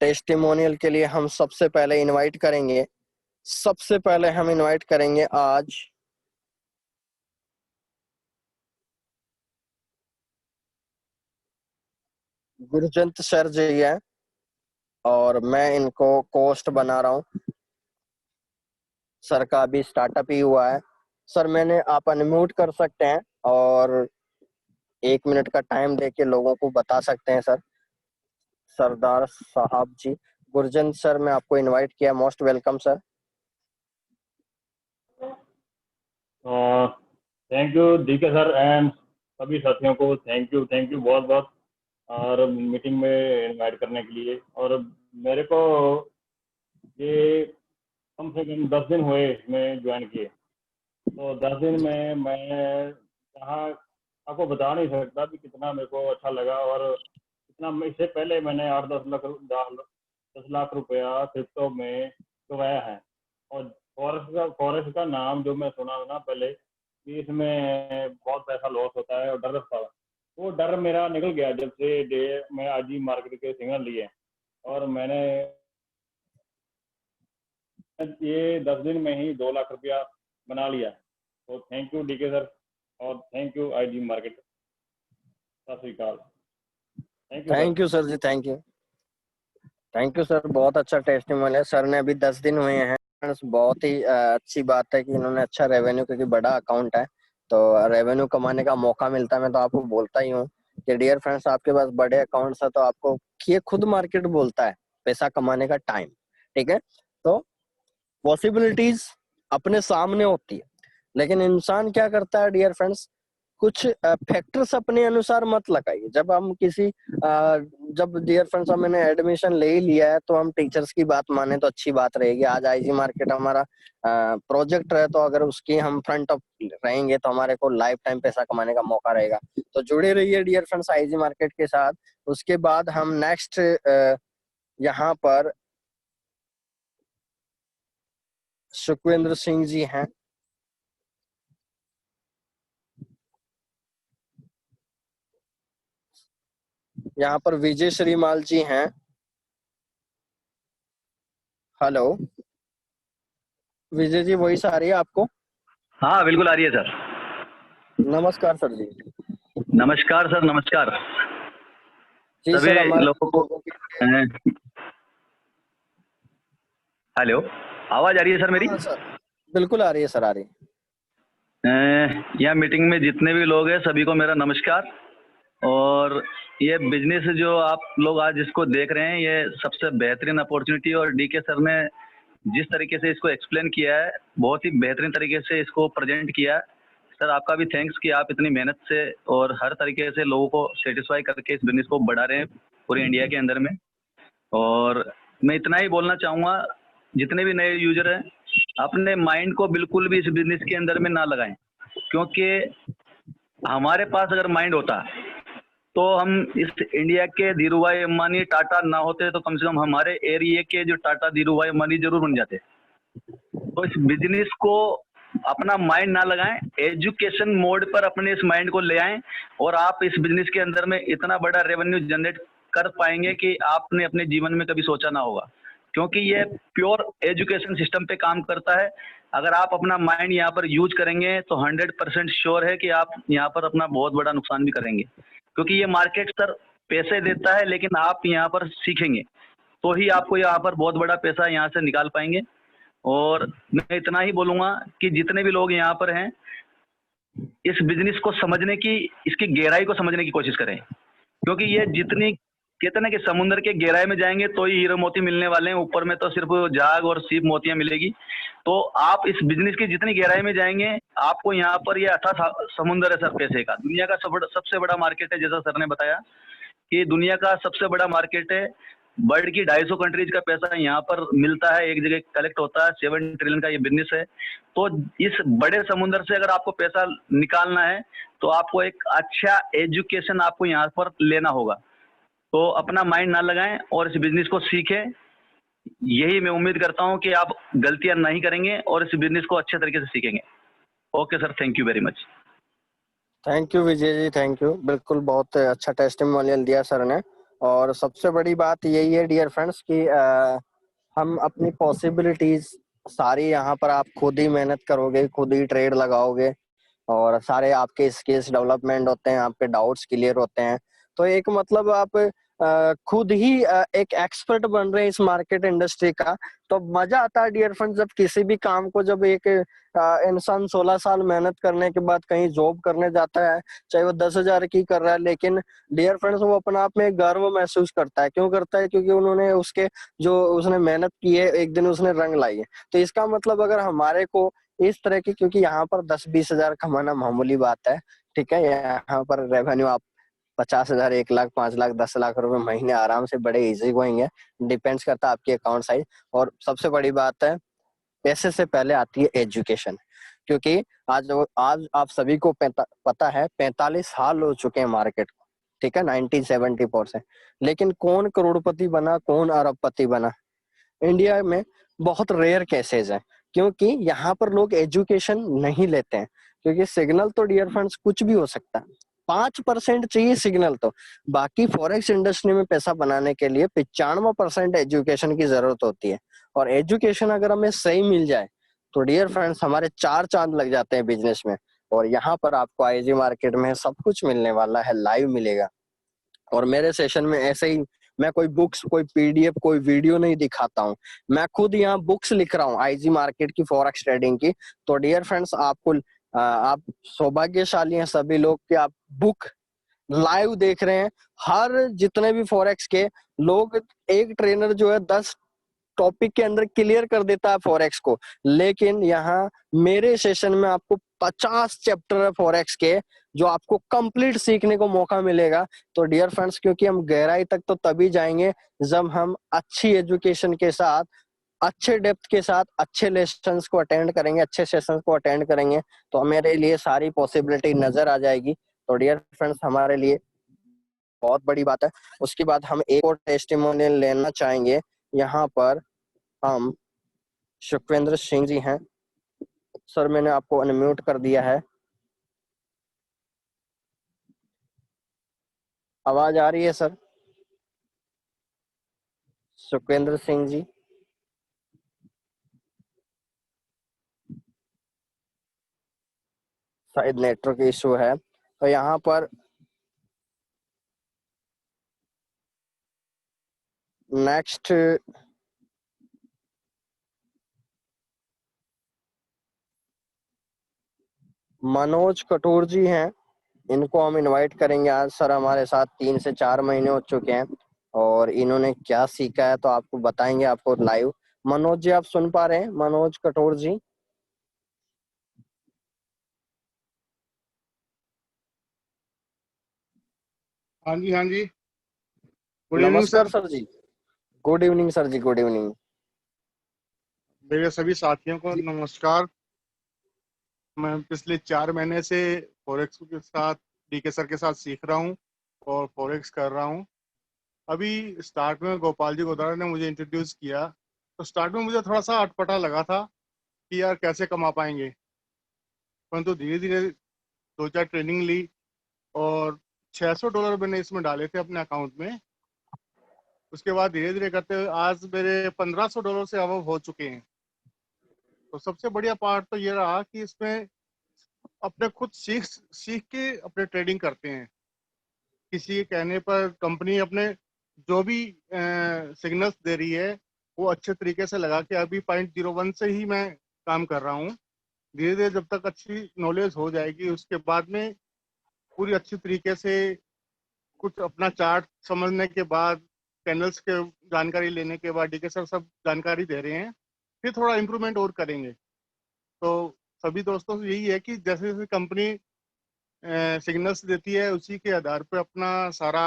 टेस्टिमोनियल के लिए हम सबसे पहले इनवाइट करेंगे, सबसे पहले हम इनवाइट करेंगे आज गुरजंत सर जी है और मैं इनको कोस्ट बना रहा हूँ। सर का अभी स्टार्टअप ही हुआ है। सर मैंने आप अनम्यूट कर सकते हैं और 1 मिनट का टाइम देके लोगों को बता सकते हैं सर। सरदार साहब जी, गुरजंत सर मैं आपको इनवाइट किया, most welcome sir. Thank you DK sir and सभी साथियों को थैंक यू बहुत बहुत और मीटिंग में इनवाइट करने के लिए। और मेरे को ये कम से कम 10 दिन हुए इसमें ज्वाइन किए। तो 10 दिन में मैं यहाँ आपको बता नहीं सकता कि कितना मेरे को अच्छा लगा। और कितना इससे पहले मैंने 8-10 लाख रुपया क्रिप्टो में डुबाया है। और फॉरेस्ट का नाम जो मैं सुना था ना पहले कि इसमें बहुत पैसा लॉस होता है और डर था, वो डर मेरा निकल गया जब से मैं आज ही मार्केट के सिग्नल लिए। और मैंने ये 10 दिन में ही 2 लाख रुपया बना लिया। तो थैंक यू डीके सर और थैंक यू आईजी मार्केट। सत श्रीकाल। Thank you sir. Thank you sir जी, thank you. Thank you sir, बहुत अच्छा टेस्टिमोनियल है। सर ने अभी 10 दिन हुए हैं। बहुत ही अच्छी बात है कि इन्होंने अच्छा रेवेन्यू, क्योंकि बड़ा अकाउंट है तो रेवेन्यू कमाने का मौका मिलता है। मैं तो आपको बोलता ही हूँ कि डियर फ्रेंड्स, आपके पास बड़े अकाउंट्स है तो आपको, ये खुद मार्केट बोलता है पैसा कमाने का टाइम। ठीक है, तो पॉसिबिलिटीज अपने सामने होती है, लेकिन इंसान क्या करता है डियर फ्रेंड्स, कुछ फैक्टर्स अपने अनुसार मत लगाइए। जब हम किसी जब डियर फ्रेंड्स मैंने एडमिशन ले ही लिया है तो हम टीचर्स की बात माने तो अच्छी बात रहेगी। आज आईजी मार्केट हमारा प्रोजेक्ट है, तो अगर उसकी हम फ्रंट ऑफ रहेंगे तो हमारे को लाइफ टाइम पैसा कमाने का मौका रहेगा। तो जुड़े रहिए डियर फ्रेंड्स आईजी मार्केट के साथ। उसके बाद हम नेक्स्ट यहाँ पर सुखविंद्र सिंह जी हैं, यहाँ पर विजय श्रीमाल जी हैं। हेलो विजय जी, वॉइस आ रही है आपको? हाँ बिल्कुल आ रही है सर। नमस्कार सर जी। नमस्कार सर, नमस्कार जी सभी सर, हमारे लोगों को। लोगों के लिए। हेलो, आवाज आ रही है सर मेरी? हाँ सर, बिल्कुल आ रही है सर, आ रही है। यहाँ मीटिंग में जितने भी लोग हैं सभी को मेरा नमस्कार। और ये बिजनेस जो आप लोग आज इसको देख रहे हैं, ये सबसे बेहतरीन अपॉर्चुनिटी। और डीके सर ने जिस तरीके से इसको एक्सप्लेन किया है, बहुत ही बेहतरीन तरीके से इसको प्रेजेंट किया है। सर आपका भी थैंक्स कि आप इतनी मेहनत से और हर तरीके से लोगों को सेटिस्फाई करके इस बिजनेस को बढ़ा रहे हैं पूरे इंडिया के अंदर में। और मैं इतना ही बोलना चाहूँगा, जितने भी नए यूजर हैं अपने माइंड को बिल्कुल भी इस बिजनेस के अंदर में ना लगाएं, क्योंकि हमारे पास अगर माइंड होता तो हम इस इंडिया के धीरू भाई अंबानी टाटा ना होते तो कम से कम हमारे एरिया के जो टाटा धीरू भाई अंबानी जरूर बन जाते। तो इस बिजनेस को अपना माइंड ना लगाएं, एजुकेशन मोड पर अपने इस माइंड को ले आएं और आप इस बिजनेस के अंदर में इतना बड़ा रेवेन्यू जनरेट कर पाएंगे कि आपने अपने जीवन में कभी सोचा ना होगा, क्योंकि ये प्योर एजुकेशन सिस्टम पे काम करता है। अगर आप अपना माइंड यहाँ पर यूज करेंगे तो 100% श्योर है कि आप यहाँ पर अपना बहुत बड़ा नुकसान भी करेंगे, क्योंकि ये मार्केट सर पैसे देता है, लेकिन आप यहाँ पर सीखेंगे तो ही आपको यहाँ पर बहुत बड़ा पैसा यहाँ से निकाल पाएंगे। और मैं इतना ही बोलूंगा कि जितने भी लोग यहाँ पर हैं इस बिजनेस को समझने की, इसकी गहराई को समझने की कोशिश करें, क्योंकि ये जितनी कहते ना कि समुद्र के गहराई में जाएंगे तो ही हीरो मोती मिलने वाले हैं, ऊपर में तो सिर्फ झाग और सीप मोतियां मिलेगी। तो आप इस बिजनेस की जितनी गहराई में जाएंगे आपको यहाँ पर ये अथाह समुद्र है सर पैसे का। दुनिया का सबसे बड़ा मार्केट है, जैसा सर ने बताया कि दुनिया का सबसे बड़ा मार्केट है। वर्ल्ड की 250 कंट्रीज का पैसा यहाँ पर मिलता है, एक जगह कलेक्ट होता है। 7 ट्रिलियन का ये बिजनेस है। तो इस बड़े समुद्र से अगर आपको पैसा निकालना है तो आपको एक अच्छा एजुकेशन आपको यहाँ पर लेना होगा। तो अपना माइंड ना लगाएं और इस बिजनेस को सीखें। यही मैं उम्मीद करता हूं कि आप गलतियां नहीं करेंगे और इस बिजनेस को अच्छे तरीके से सीखेंगे। Okay sir, thank you very much. Thank you Vijay ji, thank you. बिल्कुल बहुत अच्छा टेस्टिमोनियल दिया सर ने। और सबसे बड़ी बात यही है डियर फ्रेंड्स कि हम अपनी पॉसिबिलिटीज सारी, यहाँ पर आप खुद ही मेहनत करोगे, खुद ही ट्रेड लगाओगे और सारे आपके स्किल्स डेवलपमेंट होते हैं, आपके डाउट्स क्लियर होते हैं। तो एक मतलब आप खुद ही एक एक्सपर्ट बन रहे हैं इस मार्केट इंडस्ट्री का। तो मजा आता है डियर फ्रेंड्स जब किसी भी काम को, जब एक इंसान 16 साल मेहनत करने के बाद कहीं जॉब करने जाता है, चाहे वो 10,000 की कर रहा है, लेकिन डियर फ्रेंड्स वो अपने आप में गर्व महसूस करता है। क्यों करता है? क्योंकि उन्होंने उसके जो उसने मेहनत की है, एक दिन उसने रंग लाई है। तो इसका मतलब अगर हमारे को इस तरह की, क्योंकि यहाँ पर 10-20 हजार कमाना मामूली बात है, ठीक है, यहाँ पर रेवेन्यू आप 50,000, 1 लाख, 5 लाख, 10 लाख रुपए महीने आराम से बड़े इजी गोइंग है। डिपेंड्स करता है आपकी अकाउंट साइज। और सबसे बड़ी बात है, पैसे से पहले आती है एजुकेशन। क्योंकि आज आप सभी को पता है 45 साल हो चुके हैं मार्केट को, ठीक है, 1974 से। लेकिन कौन करोड़पति बना, कौन अरबपति बना? इंडिया में बहुत रेयर केसेस है, क्योंकि यहाँ पर लोग एजुकेशन नहीं लेते हैं। क्योंकि सिग्नल तो डियर फ्रेंड्स कुछ भी हो सकता है, 5% चाहिए सिग्नल। तो बाकी फॉरेक्स इंडस्ट्री में पैसा बनाने के लिए 95% एजुकेशन की जरूरत होती है। और एजुकेशन अगर हमें सही मिल जाए तो डियर फ्रेंड्स हमारे 4 चांद लग जाते हैं बिजनेस में। और यहाँ पर आपको आईजी मार्केट में सब कुछ मिलने वाला है, लाइव मिलेगा। और मेरे सेशन में ऐसे ही मैं कोई बुक्स, कोई पीडीएफ, कोई वीडियो नहीं दिखाता हूँ। मैं खुद यहाँ बुक्स लिख रहा हूँ आईजी मार्केट की, फॉरेक्स ट्रेडिंग की। तो डियर फ्रेंड्स आप सौभाग्यशाली हैं सभी लोग कि आप बुक लाइव देख रहे हैं। हर जितने भी फॉरेक्स के लोग, एक ट्रेनर जो है 10 टॉपिक के अंदर क्लियर कर देता है फॉरेक्स को, लेकिन यहाँ मेरे सेशन में आपको 50 चैप्टर है फॉरेक्स के, जो आपको कंप्लीट सीखने को मौका मिलेगा। तो डियर फ्रेंड्स, क्योंकि हम गहराई तक तो तभी जाएंगे जब हम अच्छी एजुकेशन के साथ, अच्छे डेप्थ के साथ, अच्छे लेसन्स को अटेंड करेंगे, अच्छे सेशंस को अटेंड करेंगे, तो मेरे लिए सारी पॉसिबिलिटी नजर आ जाएगी। तो डियर फ्रेंड्स, हमारे लिए बहुत बड़ी बात है। उसके बाद हम एक और टेस्टिमोनियल लेना चाहेंगे। यहाँ पर हम सुखविंद्र सिंह जी हैं। सर मैंने आपको अनम्यूट कर दिया है, आवाज आ रही है सर? सुखविंद्र सिंह जी, शायद नेटवर्क इशू है। तो यहाँ पर नेक्स्ट मनोज कटोर जी हैं, इनको हम इनवाइट करेंगे आज। सर हमारे साथ 3 से 4 महीने हो चुके हैं और इन्होंने क्या सीखा है तो आपको बताएंगे, आपको लाइव। मनोज जी, आप सुन पा रहे हैं? मनोज कटोर जी, हाँ जी, हाँ जी। गुड इवनिंग नमस्कार सर। सर जी। गुड इवनिंग सर जी, गुड इवनिंग मेरे सभी साथियों को जी। नमस्कार। मैं पिछले 4 महीने से फॉरेक्स के साथ, डीके सर के साथ सीख रहा हूँ और फॉरेक्स कर रहा हूँ। अभी स्टार्ट में गोपाल जी गोदारा ने मुझे इंट्रोड्यूस किया, तो स्टार्ट में मुझे थोड़ा सा अटपटा लगा था कि यार कैसे कमा पाएंगे, परंतु धीरे धीरे 2-4 ट्रेनिंग ली और $600 मैंने इसमें डाले थे अपने अकाउंट में। उसके बाद धीरे धीरे करते हुए आज मेरे $1,500 से अब हो चुके हैं। तो सबसे बढ़िया पार्ट तो ये रहा कि इसमें अपने खुद सीख सीख के अपने ट्रेडिंग करते हैं। किसी के कहने पर कंपनी अपने जो भी सिग्नल्स दे रही है वो अच्छे तरीके से लगा के, अभी 0.01 से ही मैं काम कर रहा हूँ। धीरे धीरे जब तक अच्छी नॉलेज हो जाएगी उसके बाद में पूरी अच्छी तरीके से कुछ अपना चार्ट समझने के बाद, कैंडल्स के जानकारी लेने के बाद, डीके सर सब जानकारी दे रहे हैं, फिर थोड़ा इम्प्रूवमेंट और करेंगे। तो सभी दोस्तों से यही है कि जैसे जैसे कंपनी सिग्नल्स देती है उसी के आधार पर अपना सारा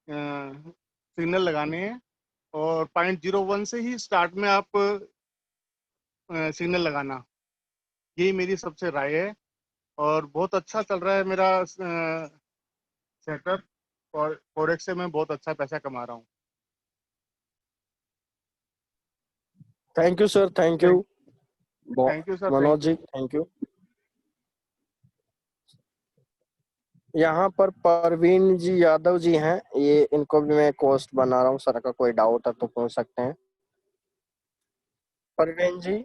सिग्नल लगाने हैं और 0.01 से ही स्टार्ट में आप सिग्नल लगाना, यही मेरी सबसे राय है। और बहुत अच्छा चल रहा है मेरा सेटअप और फॉरेक्स से मैं बहुत अच्छा पैसा कमा रहा हूँ। Thank you sir, thank you thank you sir, Manoj thank ji, you. Thank you. यहाँ पर परवीन जी यादव जी हैं, ये इनको भी मैं कोस्ट बना रहा हूँ। सर का कोई डाउट है तो पूछ सकते हैं। परवीन जी,